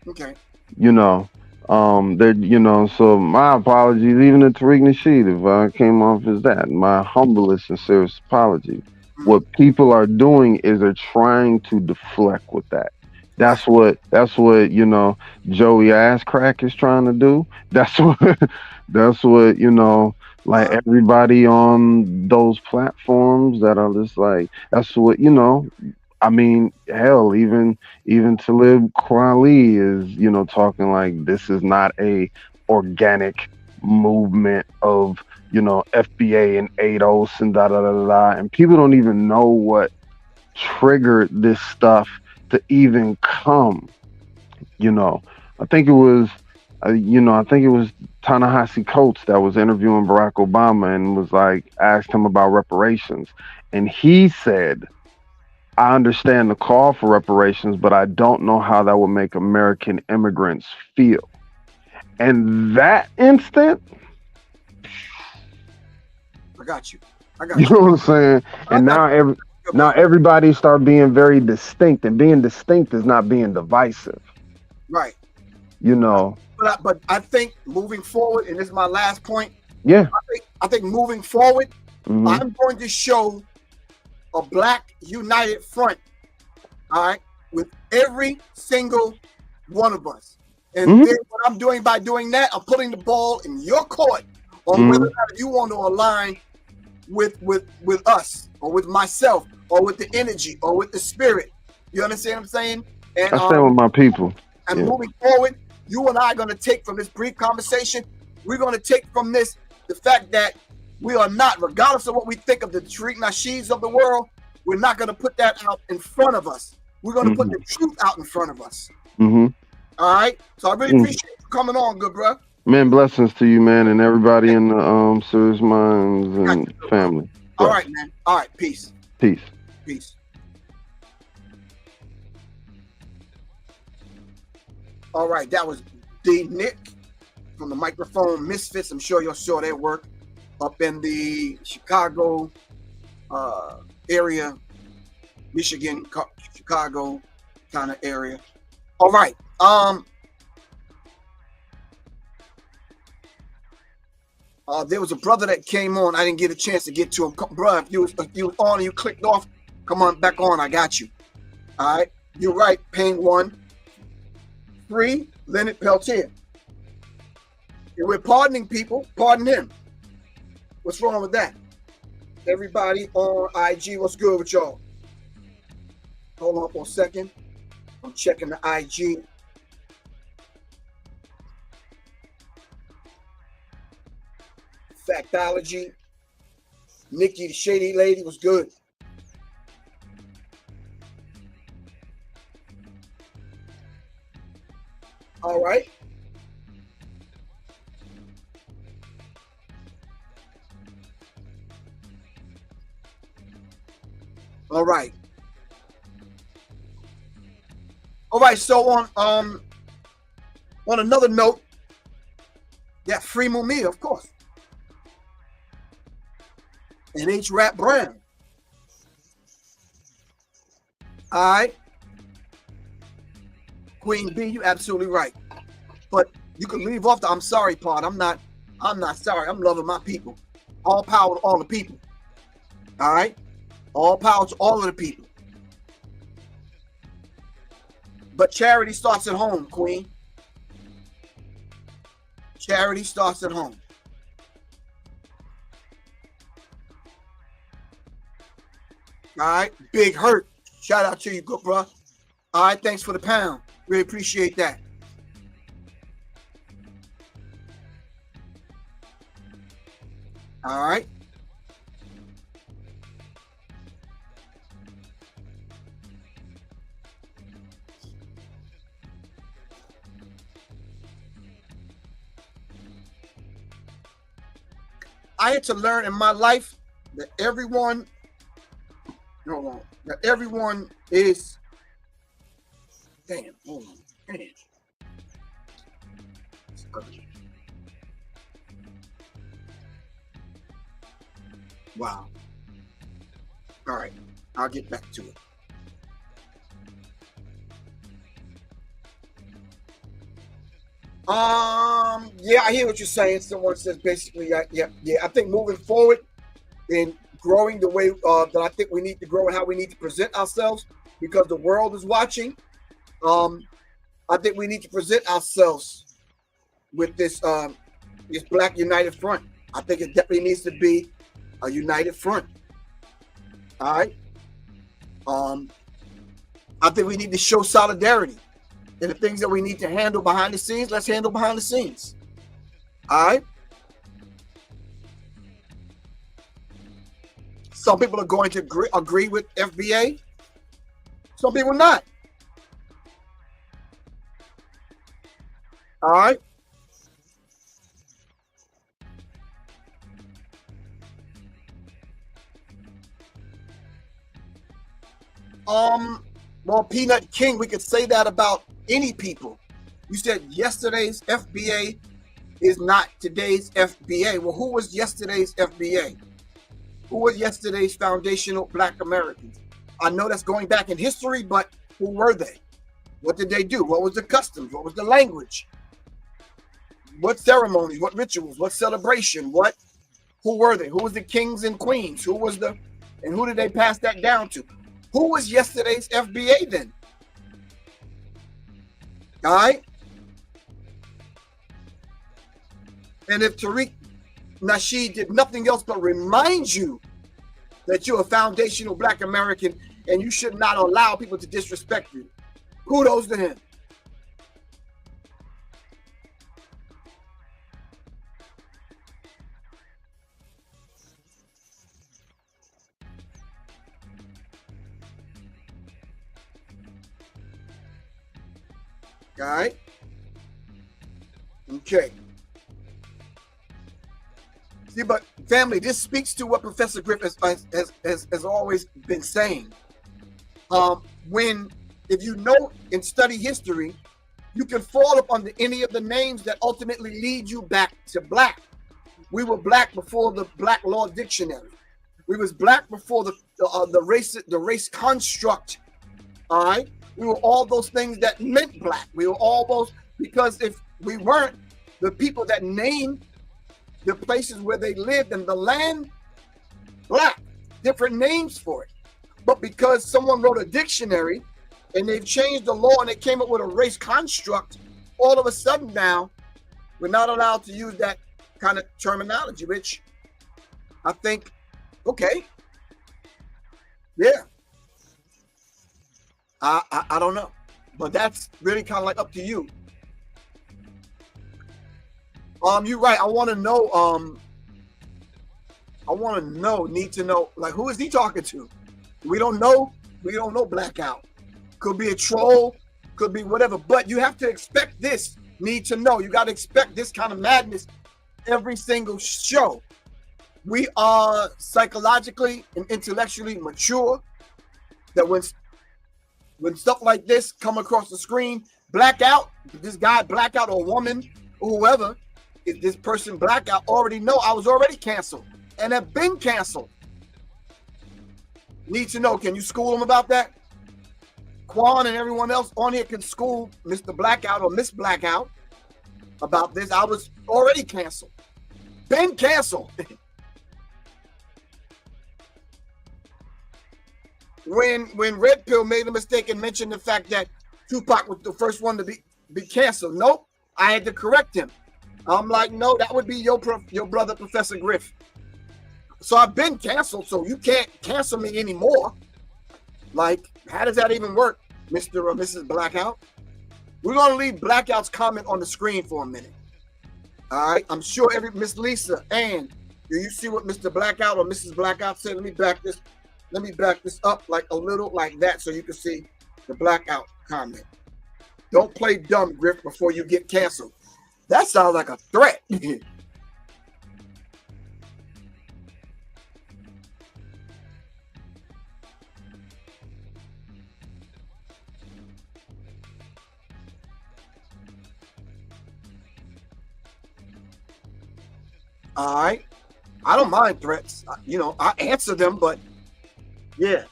Okay. You know, so my apologies, even to Tariq Nasheed, if I came off as that. My humblest and sincerest apology. Mhm. What people are doing is they're trying to deflect with that. Right. That's what Joey Ass Crack is trying to do. That's what like Uh-huh. everybody on those platforms that are just like that's what I mean, hell, even Talib Kweli is, talking like this is not a organic movement of, FBA and ADOS and da da da da da. And people don't even know what triggered this stuff to even come. You know, I think it was, I think it was Ta-Nehisi Coates that was interviewing Barack Obama and was like asked him about reparations, and he said I understand the call for reparations, but I don't know how that would make American immigrants feel. And that instant, I got you. I you got know you. what I'm saying? I And got you, now brother. everybody start being very distinct, and being distinct is not being divisive. Right. You know, But I think moving forward, and this is my last point. yeah. I think moving forward, Hmm. I'm going to show a black united front. All right, with every single one of us. And Hmm. then what I'm doing by doing that, I'm putting the ball in your court on whether Hmm. or not you want to align with us or with myself or with the energy or with the spirit. You understand what I'm saying? And I stand with my people. Yeah. moving forward, you and I are going to take from this brief conversation, we're going to take from this the fact that we are not, regardless of what we think of the Tariq Nasheeds of the world, we're not going to put that out in front of us. We're going to put Hmm. the truth out in front of us. Hmm. All right? So I really appreciate you coming on, good bro. Man, blessings to you, man, and everybody in the Serious Minds Got you, and good bro. family. All Bless. right, man. All right, peace. Peace. Peace. All right, that was D. Nick from the Microphone Misfits. I'm sure you'll show their work up in the Chicago area, Michigan, Chicago kind of area. All right. There was a brother that came on. I didn't get a chance to get to him. Bro, if you was on and you clicked off, Come on, back on. I got you. All right. You're right. Paying 1. Free Leonard Peltier. If we're pardoning people, pardon him. What's wrong with that? Everybody on IG, what's good with y'all? Hold on for a second. I'm checking the IG. Factology. Nikki, the shady lady, was good. All right. All right. All right. So on another note, yeah, Free Mumia, of course. And H. Rap Brown. All right. Queen B, you absolutely right. But you can leave off the I'm sorry part. I'm not sorry. I'm loving my people. All power to all the people. All right. All power to all of the people. But charity starts at home, Queen. Charity starts at home. All right. Big Hurt. Shout out to you, good bro. All right. Thanks for the pound. Really appreciate that. All right. I had to learn in my life that everyone is, damn, hold on, damn. Wow. All right, I'll get back to it. Yeah, I hear what you're saying. Someone says basically, yeah. I think moving forward in growing the way that I think we need to grow and how we need to present ourselves, because the world is watching. I think we need to present ourselves with this Black United Front. I think it definitely needs to be a united front. All right. I think we need to show solidarity. And the things that we need to handle behind the scenes, let's handle behind the scenes. All right. Some people are going to agree with FBA. Some people not. All right. Well, Peanut King, we could say that about any people. You said yesterday's FBA is not today's FBA. Well, who was yesterday's FBA? Who was yesterday's foundational Black Americans? I know that's going back in history, but who were they? What did they do? What was the customs? What was the language? What ceremonies? What rituals? What celebration? Who were they? Who was the kings and queens? And who did they pass that down to? Who was yesterday's FBA then? All right. And if Tariq Nasheed did nothing else but remind you that you're a foundational Black American and you should not allow people to disrespect you, kudos to him. All right. Okay. See, but family, this speaks to what Professor Griff has always been saying. If you know and study history, you can fall upon any of the names that ultimately lead you back to Black. We were Black before the Black Law Dictionary. We was Black before the race construct. All right. We were all those things that meant Black. We were all those, because if we weren't, the people that named the places where they lived and the land, Black, different names for it. But because someone wrote a dictionary and they've changed the law and they came up with a race construct, all of a sudden now we're not allowed to use that kind of terminology, which I think, okay, yeah, I don't know, but that's really kind of like up to you. You're right. I want to know. Need to know. Like, who is he talking to? We don't know. We don't know. Blackout. Could be a troll. Could be whatever. But you have to expect this. Need to know. You got to expect this kind of madness every single show. We are psychologically and intellectually mature. That when stuff like this come across the screen, blackout. This guy blackout or woman or whoever. If this person blackout already know I was already canceled and have been canceled. Need to know. Can you school them about that? Quan and everyone else on here can school Mr. Blackout or Miss Blackout about this. I was already canceled. Been canceled. When Red Pill made a mistake and mentioned the fact that Tupac was the first one to be canceled. Nope. I had to correct him. I'm like, no, that would be your brother, Professor Griff. So I've been canceled, so you can't cancel me anymore. Like, how does that even work, Mr. or Mrs. Blackout? We're going to leave Blackout's comment on the screen for a minute. All right? I'm sure Miss Lisa, and do you see what Mr. Blackout or Mrs. Blackout said? Let me back this up like a little like that so you can see the Blackout comment. Don't play dumb, Griff, before you get canceled. That sounds like a threat. All right. I don't mind threats. You know, I answer them, but yeah.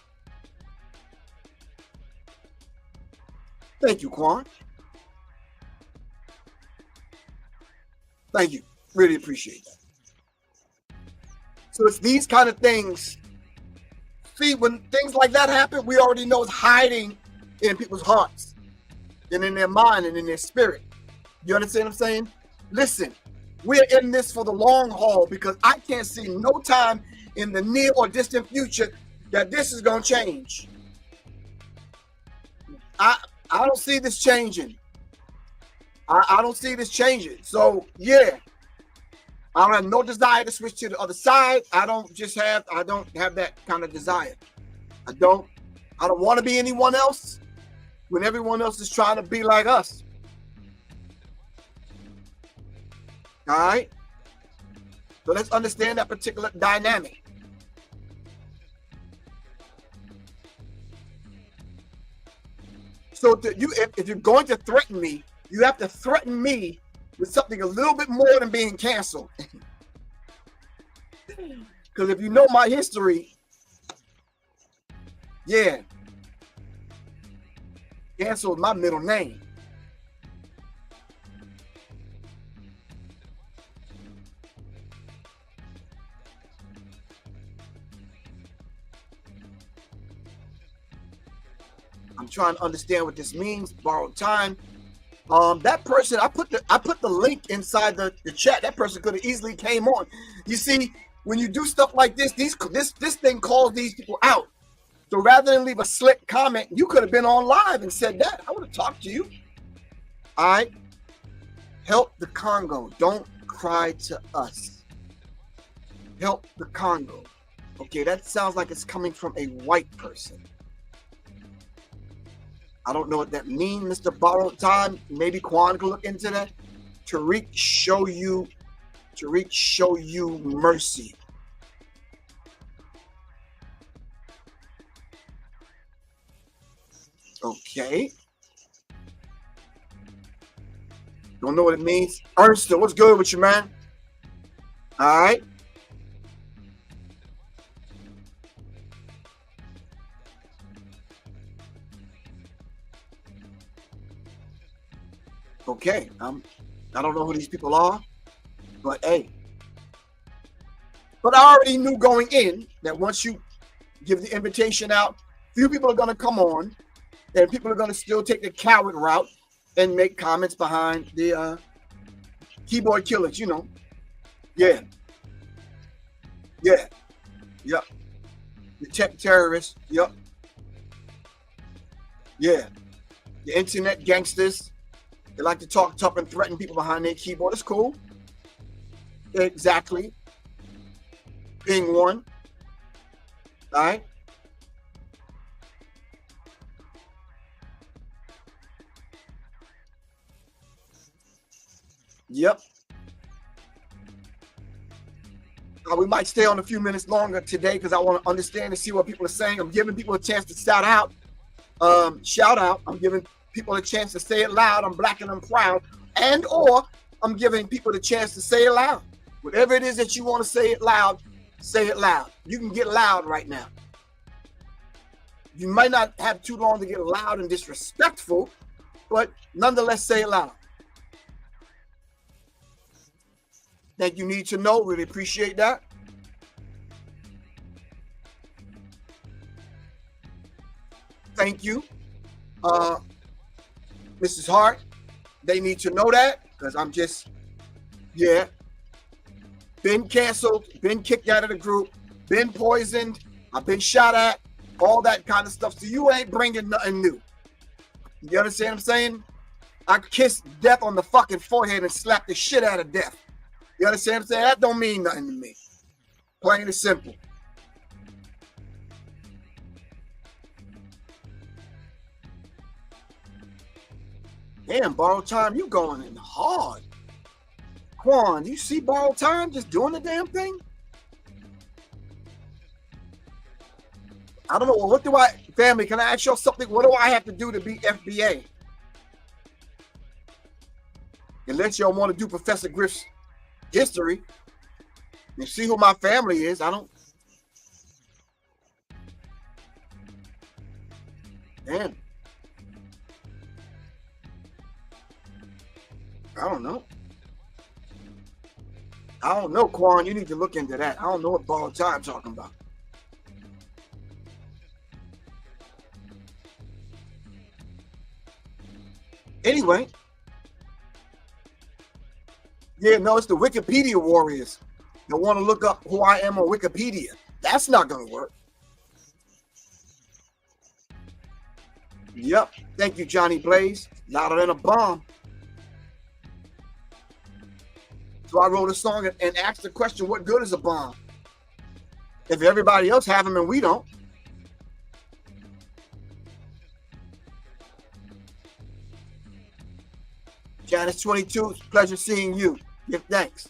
Thank you, Quan. Thank you. Really appreciate that. So it's these kind of things. See, when things like that happen, we already know it's hiding in people's hearts and in their mind and in their spirit. You understand what I'm saying? Listen, we're in this for the long haul because I can't see no time in the near or distant future that this is going to change. I don't see this changing. I don't see this changing. So yeah, I don't have no desire to switch to the other side. I don't have that kind of desire. I don't want to be anyone else when everyone else is trying to be like us. All right. So let's understand that particular dynamic. So if you're going to threaten me, you have to threaten me with something a little bit more than being canceled. Because if you know my history, yeah, canceled my middle name. I'm trying to understand what this means. Borrowed time. That person, I put the link inside the chat. That person could have easily came on. You see, when you do stuff like this, this thing calls these people out. So rather than leave a slick comment, you could have been on live and said that. I would have talked to you. All right. Help the Congo. Don't cry to us. Help the Congo. Okay, that sounds like it's coming from a white person. I don't know what that means, Mr. Borrowed Time. Maybe Quan can look into that. Tariq, show you mercy. Okay. Don't know what it means. Ernst, what's good with you, man? All right. Okay, I don't know who these people are, but hey. But I already knew going in that once you give the invitation out. Few people are going to come on, and people are going to still take the coward route and make comments behind the keyboard killers, you know. Yeah. Yeah. Yep. The tech terrorists. Yep. Yeah. The internet gangsters. They like to talk tough and threaten people behind their keyboard. It's cool. Exactly. Being one. All right. Yep. We might stay on a few minutes longer today because I want to understand and see what people are saying. I'm giving people a chance to shout out. I'm giving people a chance to say it loud. I'm black and I'm proud. And or I'm giving people the chance to say it loud. Whatever it is that you want to say it loud, say it loud. You can get loud right now. You might not have too long to get loud and disrespectful, but nonetheless, say it loud. Thank you, Need to Know. Really appreciate that. Thank you. Mrs. Hart, they need to know that because I'm just, yeah. Been canceled, been kicked out of the group, been poisoned, I've been shot at, all that kind of stuff. So you ain't bringing nothing new. You understand what I'm saying? I kissed death on the fucking forehead and slapped the shit out of death. You understand what I'm saying? That don't mean nothing to me. Plain and simple. Damn, Borrowed Time, you going in hard. Quan, do you see Borrowed Time just doing the damn thing? I don't know. Well, what do I, family, can I ask y'all something? What do I have to do to be FBA? Unless y'all want to do Professor Griff's history and see who my family is. I don't. Damn. I don't know. I don't know, Quan. You need to look into that. I don't know what Borrowed Time talking about. Anyway. Yeah, no, it's the Wikipedia warriors that want to look up who I am on Wikipedia. That's not going to work. Yep. Thank you, Johnny Blaze. Louder than a bomb. So I wrote a song and asked the question, what good is a bomb? If everybody else have them and we don't. Janice 22, pleasure seeing you. Give thanks.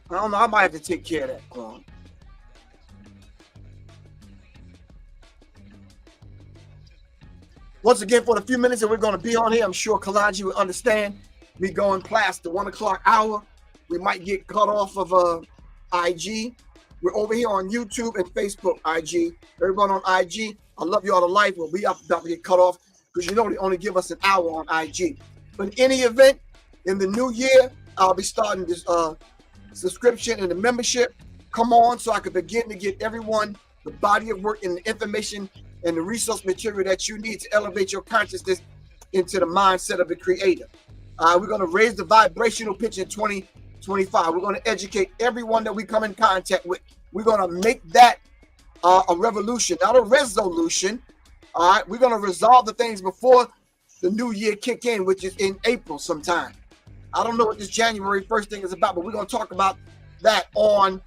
I don't know. I might have to take care of that, Quan. Once again, for the few minutes that we're going to be on here, I'm sure Kalaji will understand me going past the 1 o'clock hour. We might get cut off of IG. We're over here on YouTube and Facebook, IG. Everyone on IG, I love you all to life. We'll be about to get cut off because you know they only give us an hour on IG. But in any event, in the new year, I'll be starting this subscription and the membership. Come on, so I can begin to get everyone the body of work and the information and the resource material that you need to elevate your consciousness into the mindset of the creator. We're going to raise the vibrational pitch in 2025. We're going to educate everyone that we come in contact with. We're going to make that a revolution, not a resolution. All right, we're going to resolve the things before the new year kick in, which is in April sometime. I don't know what this January 1st thing is about, but we're going to talk about that on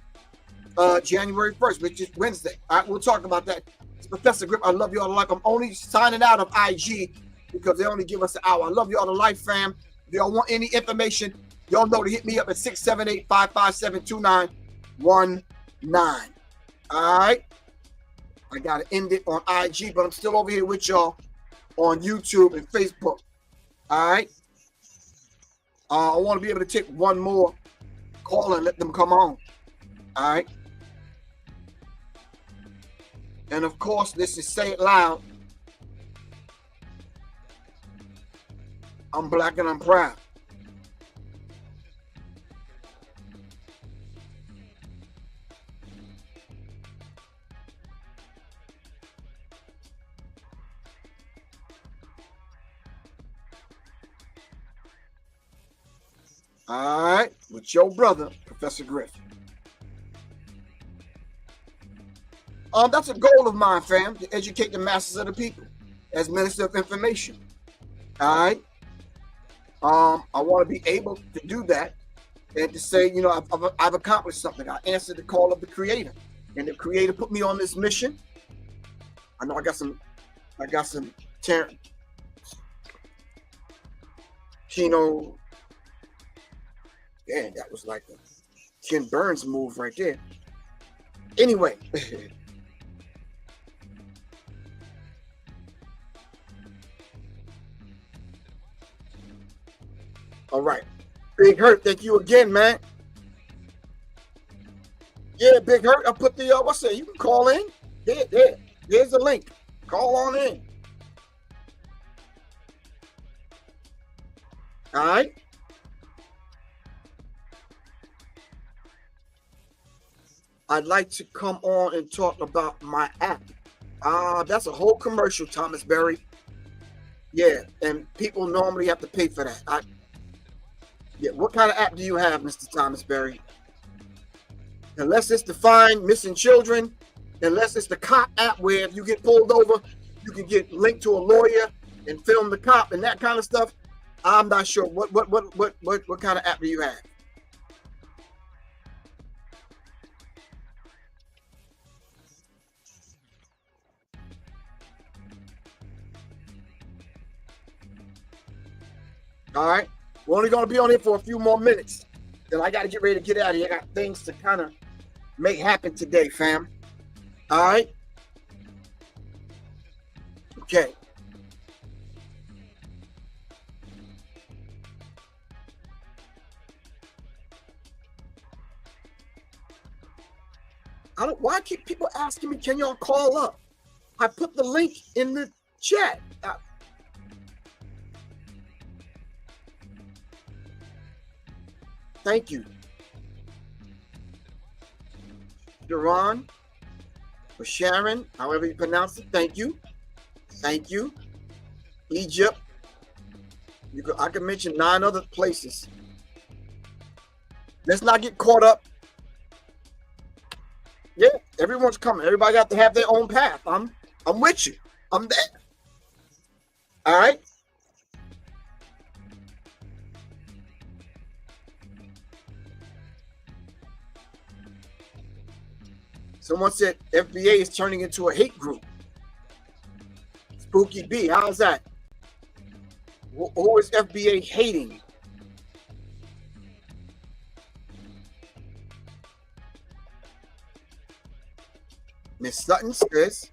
January 1st, which is Wednesday. All right, we'll talk about that. It's Professor Griff. I love you all to life. I'm only signing out of IG because they only give us an hour. I love you all to life, fam. If y'all want any information, y'all know to hit me up at 678-557-2919. All right. I got to end it on IG, but I'm still over here with y'all on YouTube and Facebook. All right. I want to be able to take one more call and let them come on. All right. And of course, this is Say It Loud. I'm black and I'm proud. All right, with your brother, Professor Griff. That's a goal of mine, fam, to educate the masses of the people as Minister of Information. All right. I want to be able to do that and to say, you know, I've accomplished something. I answered the call of the Creator, and the Creator put me on this mission. I know I got some Kino. Yeah, that was like a Ken Burns move right there. Anyway. All right. Big Hurt, thank you again, man. Yeah, Big Hurt, I put the, what's that? You can call in. There's the link. Call on in. All right. I'd like to come on and talk about my app. That's a whole commercial, Thomas Berry. Yeah, and people normally have to pay for that. Yeah, what kind of app do you have, Mr. Thomas Berry? Unless it's to find missing children, unless it's the cop app where if you get pulled over, you can get linked to a lawyer and film the cop and that kind of stuff. I'm not sure. What kind of app do you have? All right. We're only going to be on here for a few more minutes. Then I got to get ready to get out of here. I got things to kind of make happen today, fam. All right. Okay. Why keep people asking me, can y'all call up? I put the link in the chat. Thank you. Duran or Sharon, however you pronounce it. Thank you. Thank you. Egypt. I can mention 9 other places. Let's not get caught up. Yeah, everyone's coming. Everybody got to have their own path. I'm with you. I'm there. All right. Someone said FBA is turning into a hate group. Spooky B, how's that? Who is FBA hating? Miss Sutton says,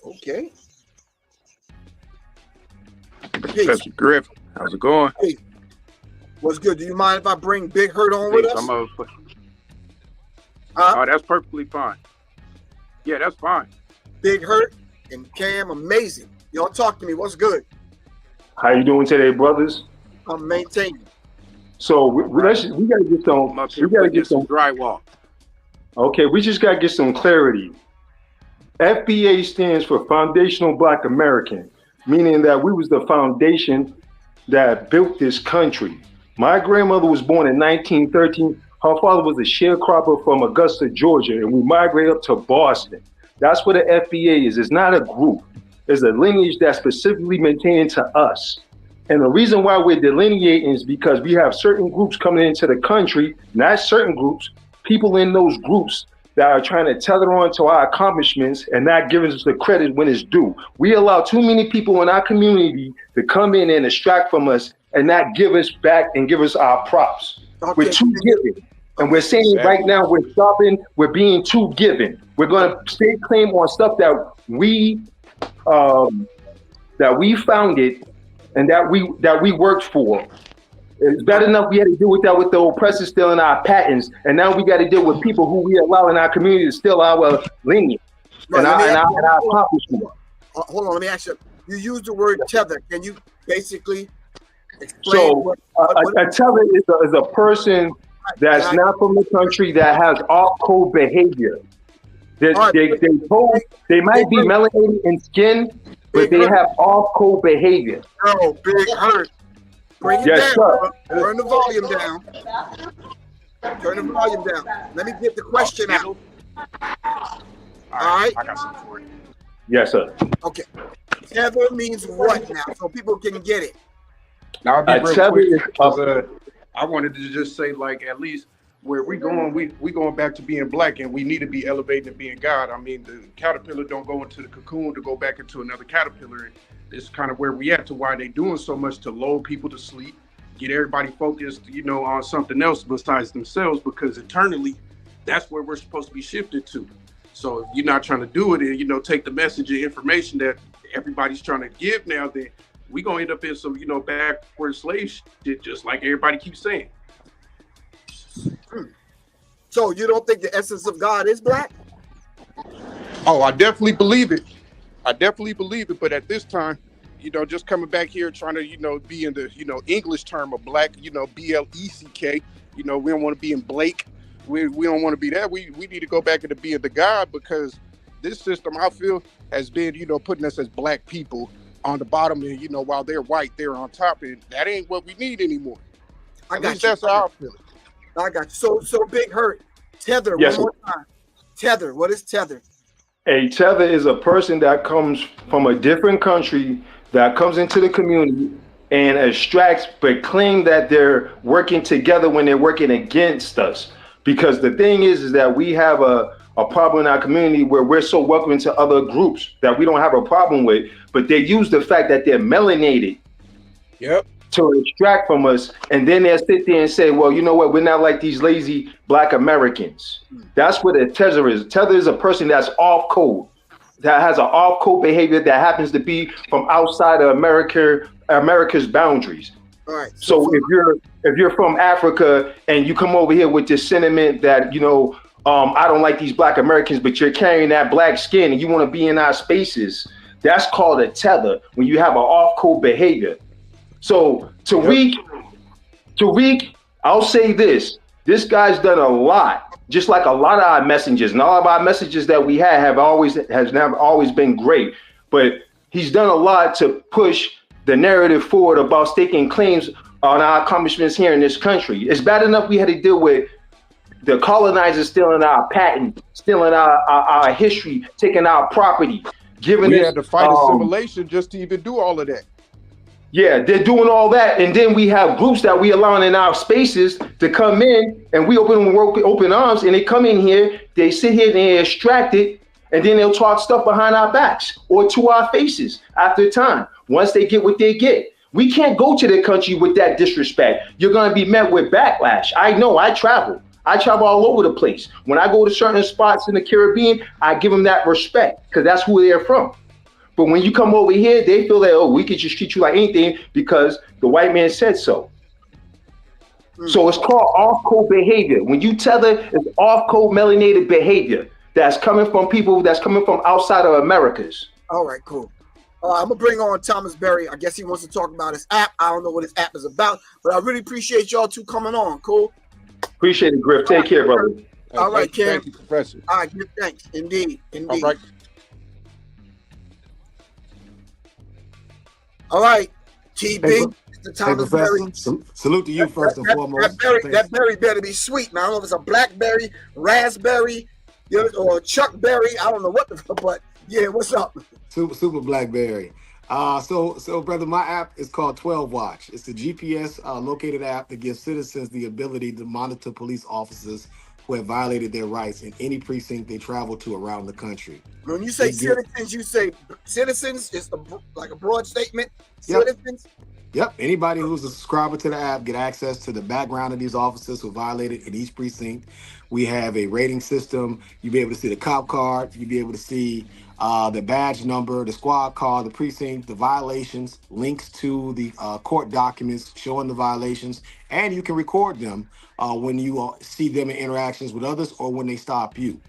okay. Professor Griff, how's it going? Hey. What's good? Do you mind if I bring Big Hurt on with us? Oh, that's perfectly fine. Yeah, that's fine. Big Hurt and Cam, amazing. Y'all talk to me. What's good? How you doing today, brothers? I'm maintaining. So we got to get some. We got to get some drywall. Okay, we just got to get some clarity. FBA stands for Foundational Black American, meaning that we was the foundation that built this country. My grandmother was born in 1913. Her father was a sharecropper from Augusta, Georgia, and we migrated up to Boston. That's what the FBA is. It's not a group. It's a lineage that's specifically maintained to us. And the reason why we're delineating is because we have certain groups coming into the country, not certain groups, people in those groups that are trying to tether on to our accomplishments and not giving us the credit when it's due. We allow too many people in our community to come in and extract from us and not give us back and give us our props. Okay. We're too giving. And we're saying right now we're stopping, we're being too giving. We're gonna stay claim on stuff that we founded and that we worked for. It's bad enough we had to deal with that with the oppressors stealing our patents, and now we got to deal with people who we allow in our community to steal our lineage and our accomplishment. Hold on, let me ask you. You use the word tether. Can you basically explain? So a tether is a person that's not from the country that has off-code behavior. They might be melanated in skin, but they have off-code behavior. Oh, Big Hurt. Bring it down. Sir. Turn the volume down. Turn the volume down. Let me get the question out. All right. I got something for you. Yes, sir. Okay. Tether means what now? So people can get it. Now, I'll be real quick because I wanted to just say, like, at least where we going back to being black, and we need to be elevating and being God. I mean, the caterpillar don't go into the cocoon to go back into another caterpillar. And this is kind of where we at to why they doing so much to lull people to sleep, get everybody focused, on something else besides themselves, because internally, that's where we're supposed to be shifted to. So if you're not trying to do it and, take the message and information that everybody's trying to give now, then we gonna end up in some, backward slave shit, just like everybody keeps saying. So you don't think the essence of God is black? Oh, I definitely believe it. But at this time, just coming back here trying to, be in the, English term of black, BLECK, we don't want to be in Blake. We don't want to be that. We need to go back into being the God, because this system, I feel, has been, putting us as black people on the bottom, and, while they're white, they're on top, and that ain't what we need anymore. That's how I feel it. I got you. So Big Hurt, tether, yes, one more time. Tether, what is tether? A tether is a person that comes from a different country that comes into the community and extracts, but claim that they're working together when they're working against us. Because the thing is that we have a problem in our community where we're so welcoming to other groups that we don't have a problem with, but they use the fact that they're melanated to extract from us, and then they'll sit there and say, well, you know what, we're not like these lazy black Americans. That's what a tether is. Tether is a person that's off code, that has an off code behavior that happens to be from outside of America's boundaries. All right. So if you're from Africa and you come over here with this sentiment that, I don't like these black Americans, but you're carrying that black skin and you want to be in our spaces, that's called a tether, when you have an off code behavior. So Tariq, I'll say this guy's done a lot, just like a lot of our messages, and all of our messages that we have never always been great, but he's done a lot to push the narrative forward about staking claims on our accomplishments here in this country. It's bad enough we had to deal with the colonizers stealing our patent, stealing our history, taking our property, we had to fight assimilation just to even do all of that. Yeah, they're doing all that, and then we have groups that we allow in our spaces to come in, and we open them with open arms, and they come in here, they sit here and they extract it, and then they'll talk stuff behind our backs or to our faces after time. Once they get what they get, we can't go to the country with that disrespect. You're gonna be met with backlash. I know. I travel all over the place. When I go to certain spots in the Caribbean, I give them that respect because that's who they're from. But when you come over here, they feel that, oh, we could just treat you like anything because the white man said so. So it's called off-code behavior. When you tether, it's off-code melanated behavior that's coming from people that's coming from outside of Americas. All right, cool. I'm gonna bring on Thomas Berry. I guess he wants to talk about his app. I don't know what his app is about, but I really appreciate y'all two coming on. Cool. Appreciate it, Griff. Take care, brother. All right, Cam. Thank you, Professor. All right, good, thanks. Indeed. All right. All right, TB. Mr. Thomas Berry. Salute to you first and foremost. That berry better be sweet, man. I don't know if it's a blackberry, raspberry, or Chuck Berry. I don't know what the fuck, but yeah, what's up? Super blackberry. So brother, my app is called 12 Watch. It's a GPS located app that gives citizens the ability to monitor police officers who have violated their rights in any precinct they travel to around the country. When you say citizens, you say citizens is like a broad statement. Yep. Citizens. Yep. Anybody who's a subscriber to the app get access to the background of these officers who violated in each precinct. We have a rating system. You'll be able to see the cop card. You'll be able to see the badge number, the squad car, the precinct, the violations, links to the court documents showing the violations, and you can record them when you see them in interactions with others or when they stop you.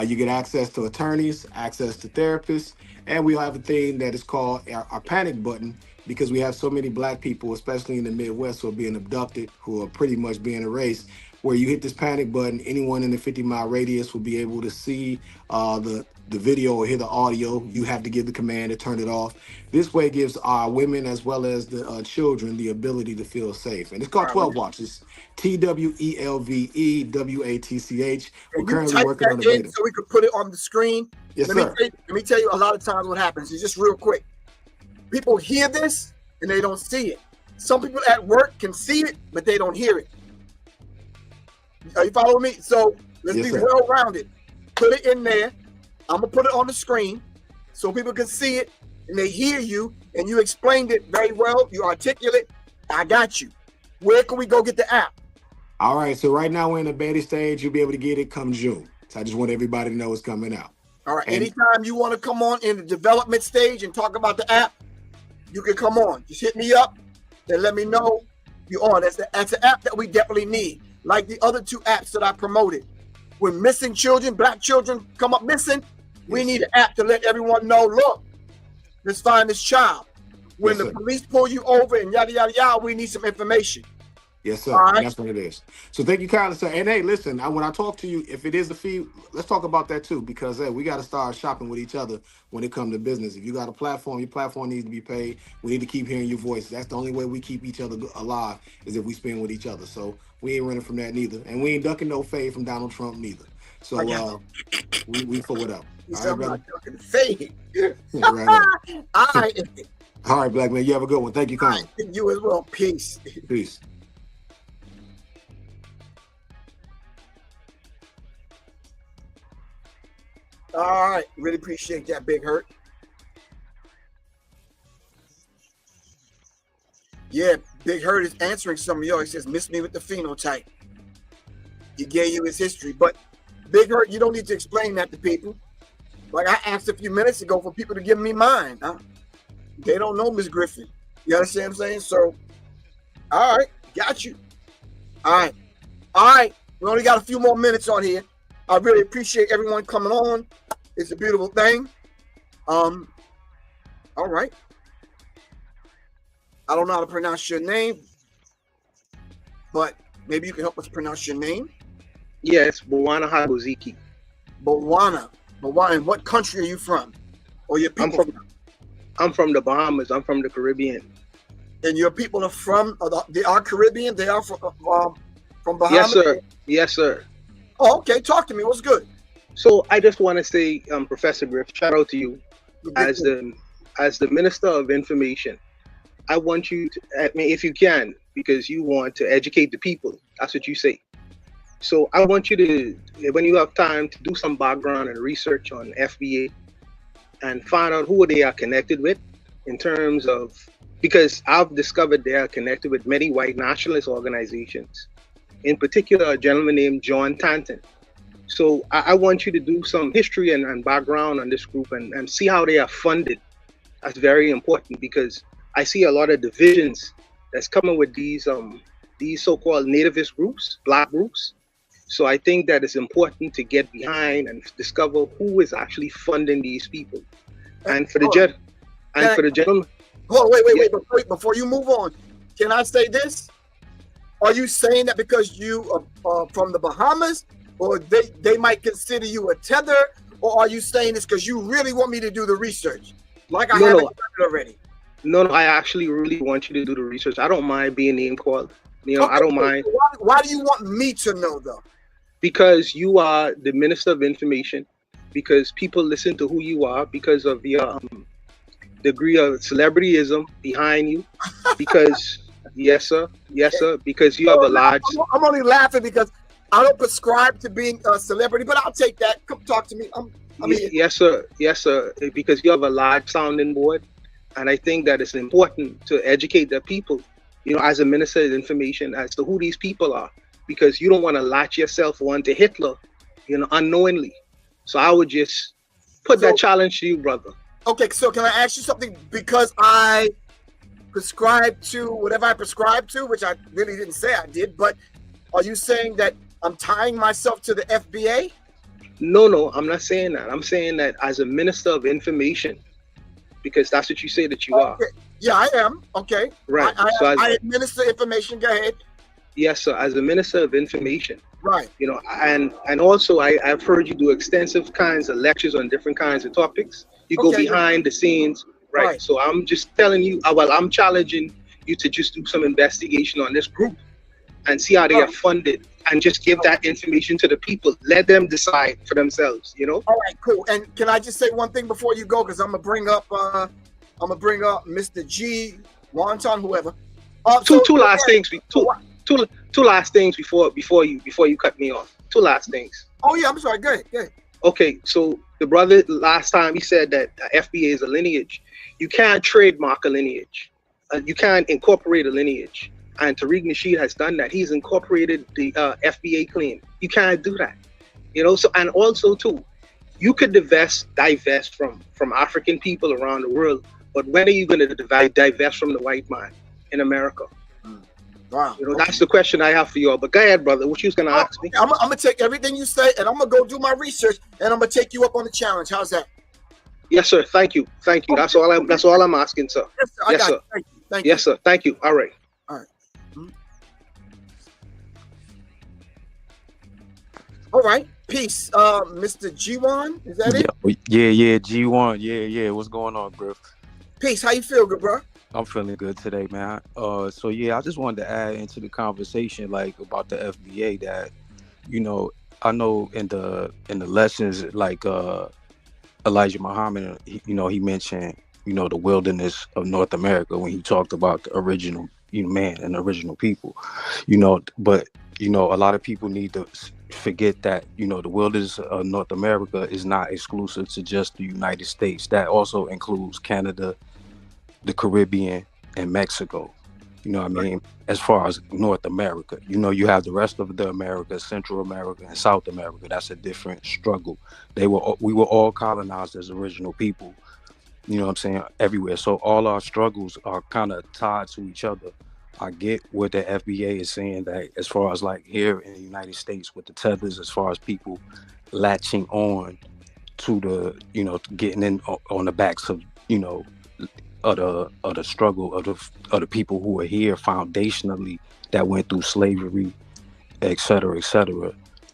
You get access to attorneys, access to therapists, and we have a thing that is called our panic button, because we have so many black people, especially in the Midwest, who are being abducted, who are pretty much being erased. Where you hit this panic button, anyone in the 50-mile radius will be able to see the video or hear the audio. You have to give the command to turn it off. This way gives our women as well as the children the ability to feel safe. And it's called 12 Watch. It's TWELVEWATCH. We're currently working on the beta. So we could put it on the screen. Yes, sir. Let me tell you a lot of times what happens. It's just real quick. People hear this and they don't see it. Some people at work can see it, but they don't hear it. Are you following me? So let's be well-rounded. Put it in there. I'm going to put it on the screen so people can see it and they hear you, and you explained it very well. You articulate. I got you. Where can we go get the app? All right. So right now we're in the beta stage. You'll be able to get it come June. So I just want everybody to know it's coming out. All right. And anytime you want to come on in the development stage and talk about the app, you can come on. Just hit me up and let me know you're on. That's an app that we definitely need. Like the other two apps that I promoted. When missing children, black children come up missing, we need an app to let everyone know, look, let's find this child. When the police pull you over and yada, yada, yada, we need some information. Yes, sir. Right. That's what it is. So thank you kindly, sir. And hey, listen, when I talk to you, if it is a fee, let's talk about that too, because hey, we got to start shopping with each other when it comes to business. If you got a platform, your platform needs to be paid. We need to keep hearing your voice. That's the only way we keep each other alive, is if we spend with each other. So we ain't running from that neither. And we ain't ducking no fade from Donald Trump neither. So we for it up. All right, brother. Fade. Right. All right. All right, black man. You have a good one. Thank you kindly. You as well. Peace. Peace. All right, really appreciate that, Big Hurt. Yeah, Big Hurt is answering some of yours. He says, miss me with the phenotype. He gave you his history. But Big Hurt, you don't need to explain that to people. Like I asked a few minutes ago for people to give me mine. Huh? They don't know Miss Griffin. You understand what I'm saying? So, all right, got you. All right. All right, we only got a few more minutes on here. I really appreciate everyone coming on. It's a beautiful thing. All right. I don't know how to pronounce your name, but maybe you can help us pronounce your name. Yes, Bawana Habuziki. Bawana. And what country are you from? Or your people? I'm from the Bahamas. I'm from the Caribbean. And your people are from? They are Caribbean. They are from Bahamas. Yes, sir. Yes, sir. Oh, okay. Talk to me. What's good? So I just want to say, Professor Griff, shout out to you as the Minister of Information. I want you to, I mean, if you can, because you want to educate the people. That's what you say. So I want you to, when you have time, to do some background and research on FBA and find out who they are connected with in terms of, because I've discovered they are connected with many white nationalist organizations, in particular a gentleman named John Tanton. So I want you to do some history and background on this group and see how they are funded. That's very important, because I see a lot of divisions that's coming with these so-called nativist groups, black groups. So I think that it's important to get behind and discover who is actually funding these people. And for the gentleman. Hold on, wait. Before you move on, can I say this? Are you saying that because you are from the Bahamas, or they might consider you a tether, or are you saying this because you really want me to do the research? Like I haven't done it already. No, I actually really want you to do the research. I don't mind being name called. You know, okay, I don't mind. Why do you want me to know though? Because you are the Minister of Information, because people listen to who you are, because of your degree of celebrityism behind you, because yes sir, because you have a large. I'm only laughing because I don't prescribe to being a celebrity, but I'll take that. Come talk to me. Yes, sir. Yes, sir. Because you have a large sounding board, and I think that it's important to educate the people, as a minister of information, as to who these people are, because you don't want to latch yourself on to Hitler, unknowingly. So I would just put that challenge to you, brother. Okay, so can I ask you something? Because I prescribe to whatever I prescribe to, which I really didn't say I did, but are you saying that I'm tying myself to the FBA? No, I'm not saying that. I'm saying that as a minister of information, because that's what you say that you are. Yeah, I am. Okay. Right. I administer information. Go ahead. Yes, sir. As a minister of information. Right. And also I've heard you do extensive kinds of lectures on different kinds of topics. You go behind the scenes. Right. So I'm just telling you, I'm challenging you to just do some investigation on this group and see how they are funded, and just give that information to the people. Let them decide for themselves, All right, cool. And can I just say one thing before you go? Because I'm gonna bring up Mr. G, Wonton, whoever. Two last things before you cut me off. Two last things. Oh yeah, I'm sorry. Go ahead. Okay, so the brother last time he said that FBA is a lineage. You can't trademark a lineage. You can't incorporate a lineage. And Tariq Nasheed has done that. He's incorporated the FBA claim. You can't do that, So, and also too, you could divest from African people around the world, but when are you going to divest from the white man in America? Wow. That's the question I have for you all. But go ahead, brother. What you was going to ask me? I'm gonna take everything you say, and I'm gonna go do my research, and I'm gonna take you up on the challenge. How's that? Yes, sir. Thank you. Okay. That's all I'm asking, sir. Yes, sir. Thank you. Yes, sir. Thank you. All right. All right, peace. Mr. G1, is that it? Yeah, G1. Yeah. What's going on, Griff? Peace. How you feel, good bro? I'm feeling good today, man. So yeah, I just wanted to add into the conversation, like about the FBA, that I know in the lessons, like Elijah Muhammad, he mentioned the wilderness of North America when he talked about the original man and the original people, but a lot of people need to forget that the wilderness of North America is not exclusive to just the United States. That also includes Canada, the Caribbean, and Mexico. I mean, as far as North America, you have the rest of the Americas, Central America and South America. That's a different struggle. We were all colonized as original people, what I'm saying, everywhere. So all our struggles are kind of tied to each other. I get what the FBA is saying, that as far as like here in the United States with the tethers, as far as people latching on to the, getting in on the backs of, of the struggle of the people who are here foundationally, that went through slavery, et cetera,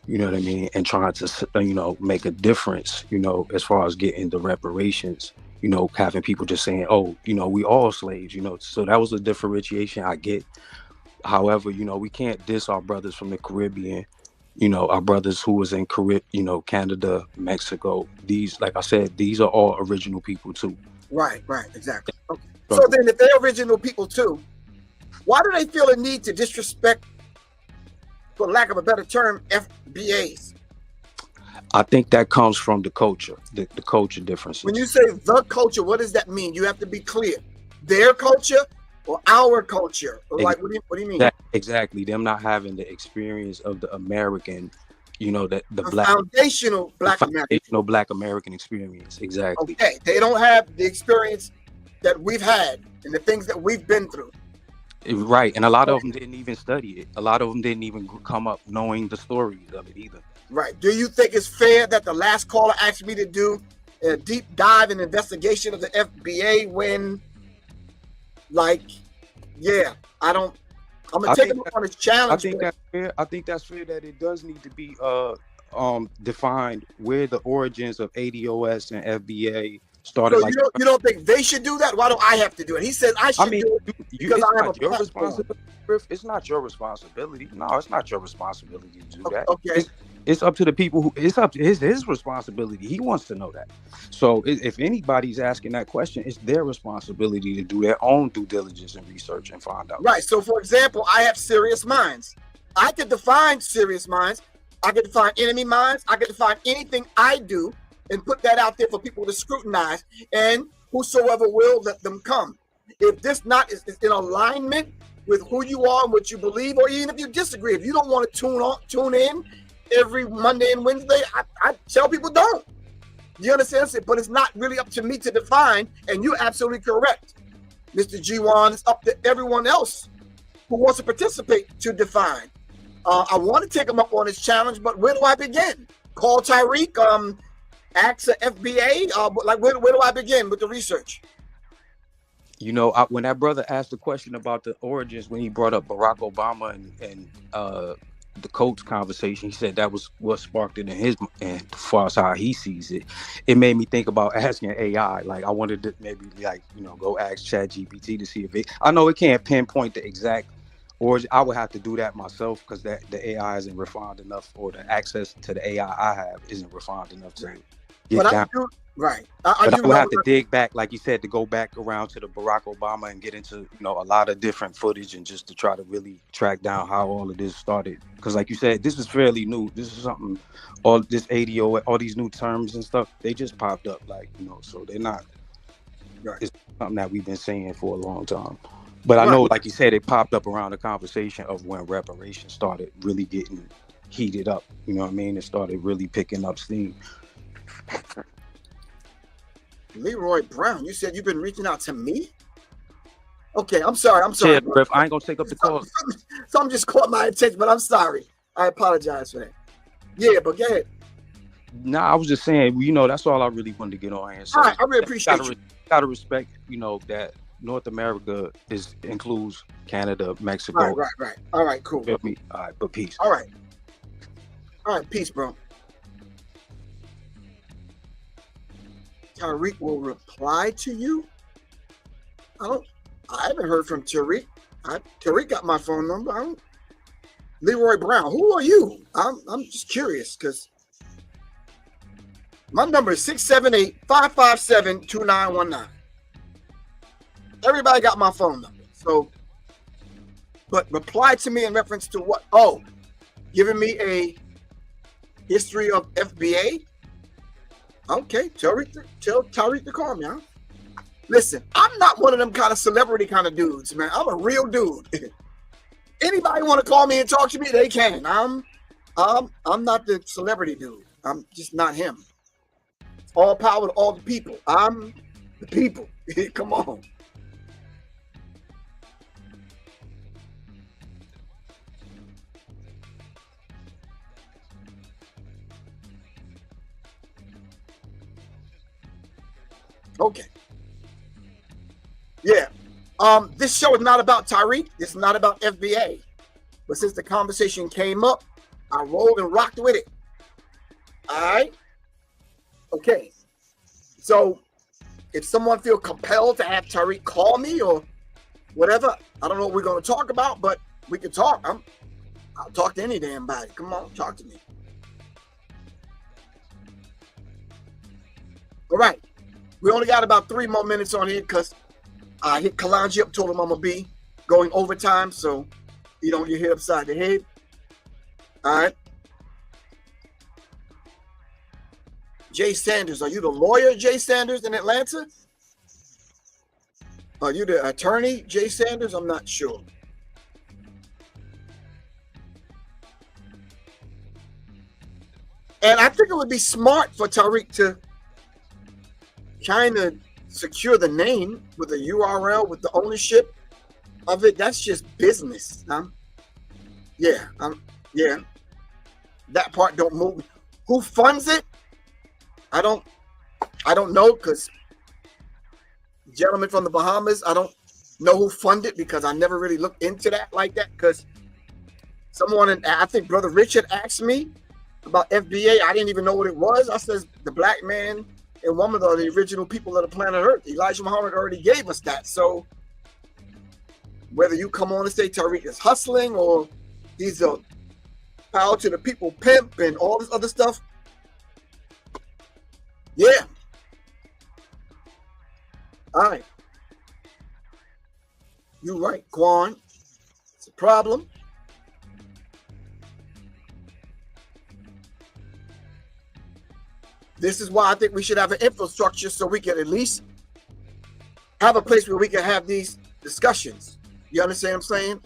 you know what I mean? And trying to, make a difference, as far as getting the reparations, having people just saying, oh, we all slaves, so that was a differentiation I get. However, we can't diss our brothers from the Caribbean, our brothers who was in Canada, Mexico. These, like I said, these are all original people too. Right, exactly. Okay. So then if they're original people too, why do they feel a need to disrespect, for lack of a better term, FBAs? I think that comes from the culture, the culture differences. When you say the culture, what does that mean? You have to be clear. Their culture or our culture? Or like, what do you mean? Exactly. Them not having the experience of the American, the foundational Black American experience. Exactly. Okay. They don't have the experience that we've had and the things that we've been through. Right. And a lot of them didn't even study it. A lot of them didn't even come up knowing the stories of it either. Right. Do you think it's fair that the last caller asked me to do a deep dive and investigation of the FBA when, I'm gonna take him on his challenge. I think that's fair. I think that's fair that it does need to be defined where the origins of ADOS and FBA started. So you don't think they should do that? Why do I have to do it? He says I should do it because I have your responsibility. It's not your responsibility. No, it's not your responsibility to do that. Okay. It's up to the people who. It's up to his responsibility. He wants to know that. So if anybody's asking that question, it's their responsibility to do their own due diligence and research and find out. Right. So, for example, I have serious minds. I could define serious minds, I get to find enemy minds. I get to find anything I do and put that out there for people to scrutinize, and whosoever will, let them come. If this not is in alignment with who you are and what you believe, or even if you disagree, if you don't want to tune in every Monday and Wednesday, I tell people don't. You understand? But it's not really up to me to define, and you're absolutely correct, Mr. G1. It's up to everyone else who wants to participate to define. I want to take him up on his challenge, but where do I begin? Call Tariq, ask the FBA, where do I begin with the research? You know, when that brother asked the question about the origins, when he brought up Barack Obama and the Coates conversation, he said that was what sparked it in his, and as far as how he sees it, it made me think about asking AI. Like, I wanted to maybe, like, you know, go ask ChatGPT to see if it, I know it can't pinpoint the exact origin. I would have to do that myself, because the AI isn't refined enough, or the access to the AI I have isn't refined enough to get down. Right. But I would have to dig back, like you said, to go back around to the Barack Obama and get into, you know, a lot of different footage, and just to try to really track down how all of this started. Because like you said, this is fairly new. This is something, all this ADO, all these new terms and stuff, they just popped up, like, you know, so they're not, it's something that we've been saying for a long time. But I know, like you said, it popped up around the conversation of when reparations started really getting heated up. You know what I mean? It started really picking up steam. Leroy Brown, you said you've been reaching out to me? Okay, I'm sorry. Yeah, Griff, I ain't gonna take up the call. Something just caught my attention, but I'm sorry. I apologize for that. Yeah, but go ahead. Nah, I was just saying, you know, that's all I really wanted to get on here. So all right, I really appreciate you. Gotta respect, you know, that North America includes Canada, Mexico. Right. All right, cool. All right, but peace. All right, peace, bro. Tariq will reply to you. I haven't heard from Tariq. Tariq got my phone number. Leroy Brown, who are you? I'm just curious, because my number is 678-557-2919. Everybody got my phone number. So, but reply to me in reference to what? Oh, giving me a history of FBA. Okay, tell Tariq to call me, huh? Listen, I'm not one of them kind of celebrity kind of dudes, man. I'm a real dude. Anybody want to call me and talk to me, they can. I'm not the celebrity dude. I'm just not him. All power to all the people. I'm the people. Come on. Okay. Yeah. This show is not about Tariq. It's not about FBA. But since the conversation came up, I rolled and rocked with it. All right. Okay. So if someone feels compelled to have Tariq call me or whatever, I don't know what we're going to talk about, but we can talk. I'll talk to any damn body. Come on, talk to me. All right. We only got about 3 more minutes on here, because I hit Kalanji up, told him I'm going to be going overtime, so you don't get hit upside the head. All right. Jay Sanders, are you the lawyer, Jay Sanders, in Atlanta? Are you the attorney, Jay Sanders? I'm not sure. And I think it would be smart for Tariq to kind of secure the name with a URL, with the ownership of it. That's just business. Yeah. That part don't move. Who funds it? I don't know, because gentleman from the Bahamas, I don't know who funded, because I never really looked into that like that, because someone, I think Brother Richard, asked me about FBA. I didn't even know what it was. I said the black man and woman are the original people of the planet Earth. Elijah Muhammad already gave us that. So whether you come on and say Tariq is hustling, or he's a power to the people pimp and all this other stuff, yeah. All right. You're right, Quan. It's a problem. This is why I think we should have an infrastructure so we can at least have a place where we can have these discussions. You understand what I'm saying?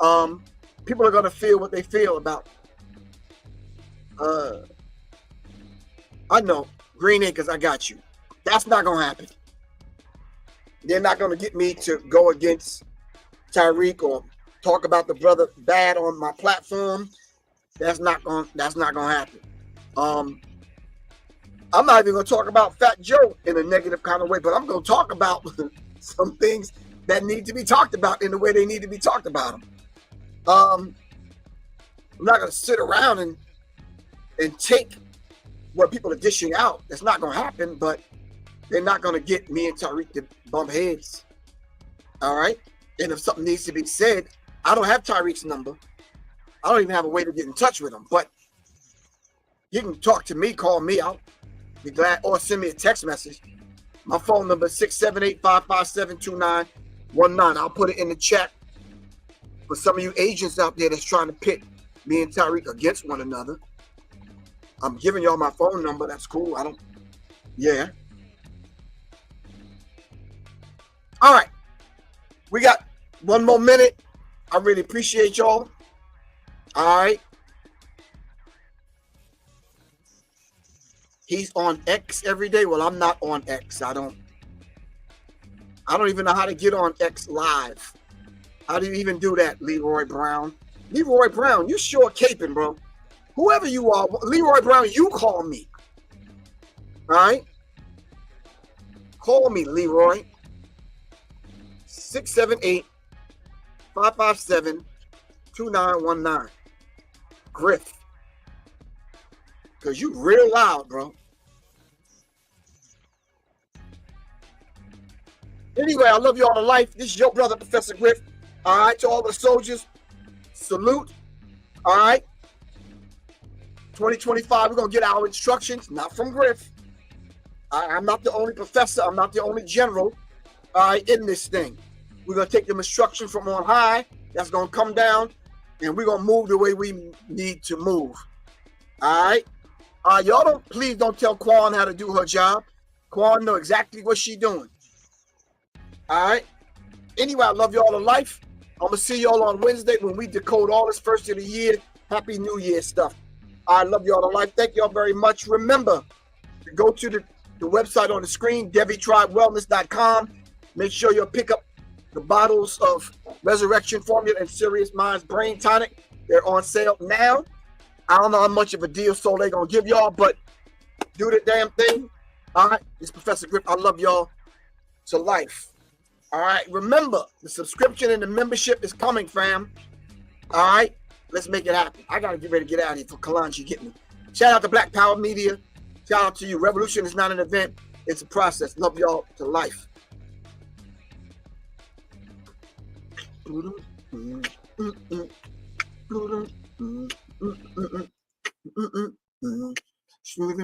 People are gonna feel what they feel about. I know, Green Acres, I got you. That's not gonna happen. They're not gonna get me to go against Tariq or talk about the brother bad on my platform. That's not gonna happen. I'm not even gonna talk about Fat Joe in a negative kind of way, but I'm gonna talk about some things that need to be talked about in the way they need to be talked about them. I'm not gonna sit around and take what people are dishing out. That's not gonna happen, but they're not gonna get me and Tariq to bump heads. All right. And if something needs to be said, I don't have Tariq's number. I don't even have a way to get in touch with him, but you can talk to me, call me, I'll be glad, or send me a text message. My phone number is 678-557-2919. I'll put it in the chat for some of you agents out there that's trying to pit me and Tariq against one another. I'm giving y'all my phone number. That's cool. Yeah. All right. We got one more minute. I really appreciate y'all. All right. He's on X every day. Well, I'm not on X. I don't even know how to get on X live. How do you even do that, Leroy Brown? Leroy Brown, you sure caping, bro. Whoever you are, Leroy Brown, you call me. All right? Call me, Leroy. 678-557-2919. Griff. Because you real loud, bro. Anyway, I love you all to life. This is your brother, Professor Griff. All right, to all the soldiers, salute. All right. 2025, we're going to get our instructions, not from Griff. I'm not the only professor. I'm not the only general, all right, in this thing. We're going to take them instructions from on high. That's going to come down, and we're going to move the way we need to move. All right. Y'all please don't tell Quan how to do her job. Quan know exactly what she's doing. All right. Anyway, I love y'all to life. I'm going to see y'all on Wednesday when we decode all this first of the year. Happy New Year stuff. I love y'all to life. Thank y'all very much. Remember to go to the website on the screen, DeviTribeWellness.com. Make sure you'll pick up the bottles of Resurrection Formula and Serious Minds Brain Tonic. They're on sale now. I don't know how much of a deal so they're going to give y'all, but do the damn thing. All right. It's Professor Griff. I love y'all to life. All right. Remember, the subscription and the membership is coming, fam. All right. Let's make it happen. I got to get ready to get out of here for Kalanji get me. Shout out to Black Power Media. Shout out to you. Revolution is not an event. It's a process. Love y'all to life. Smooth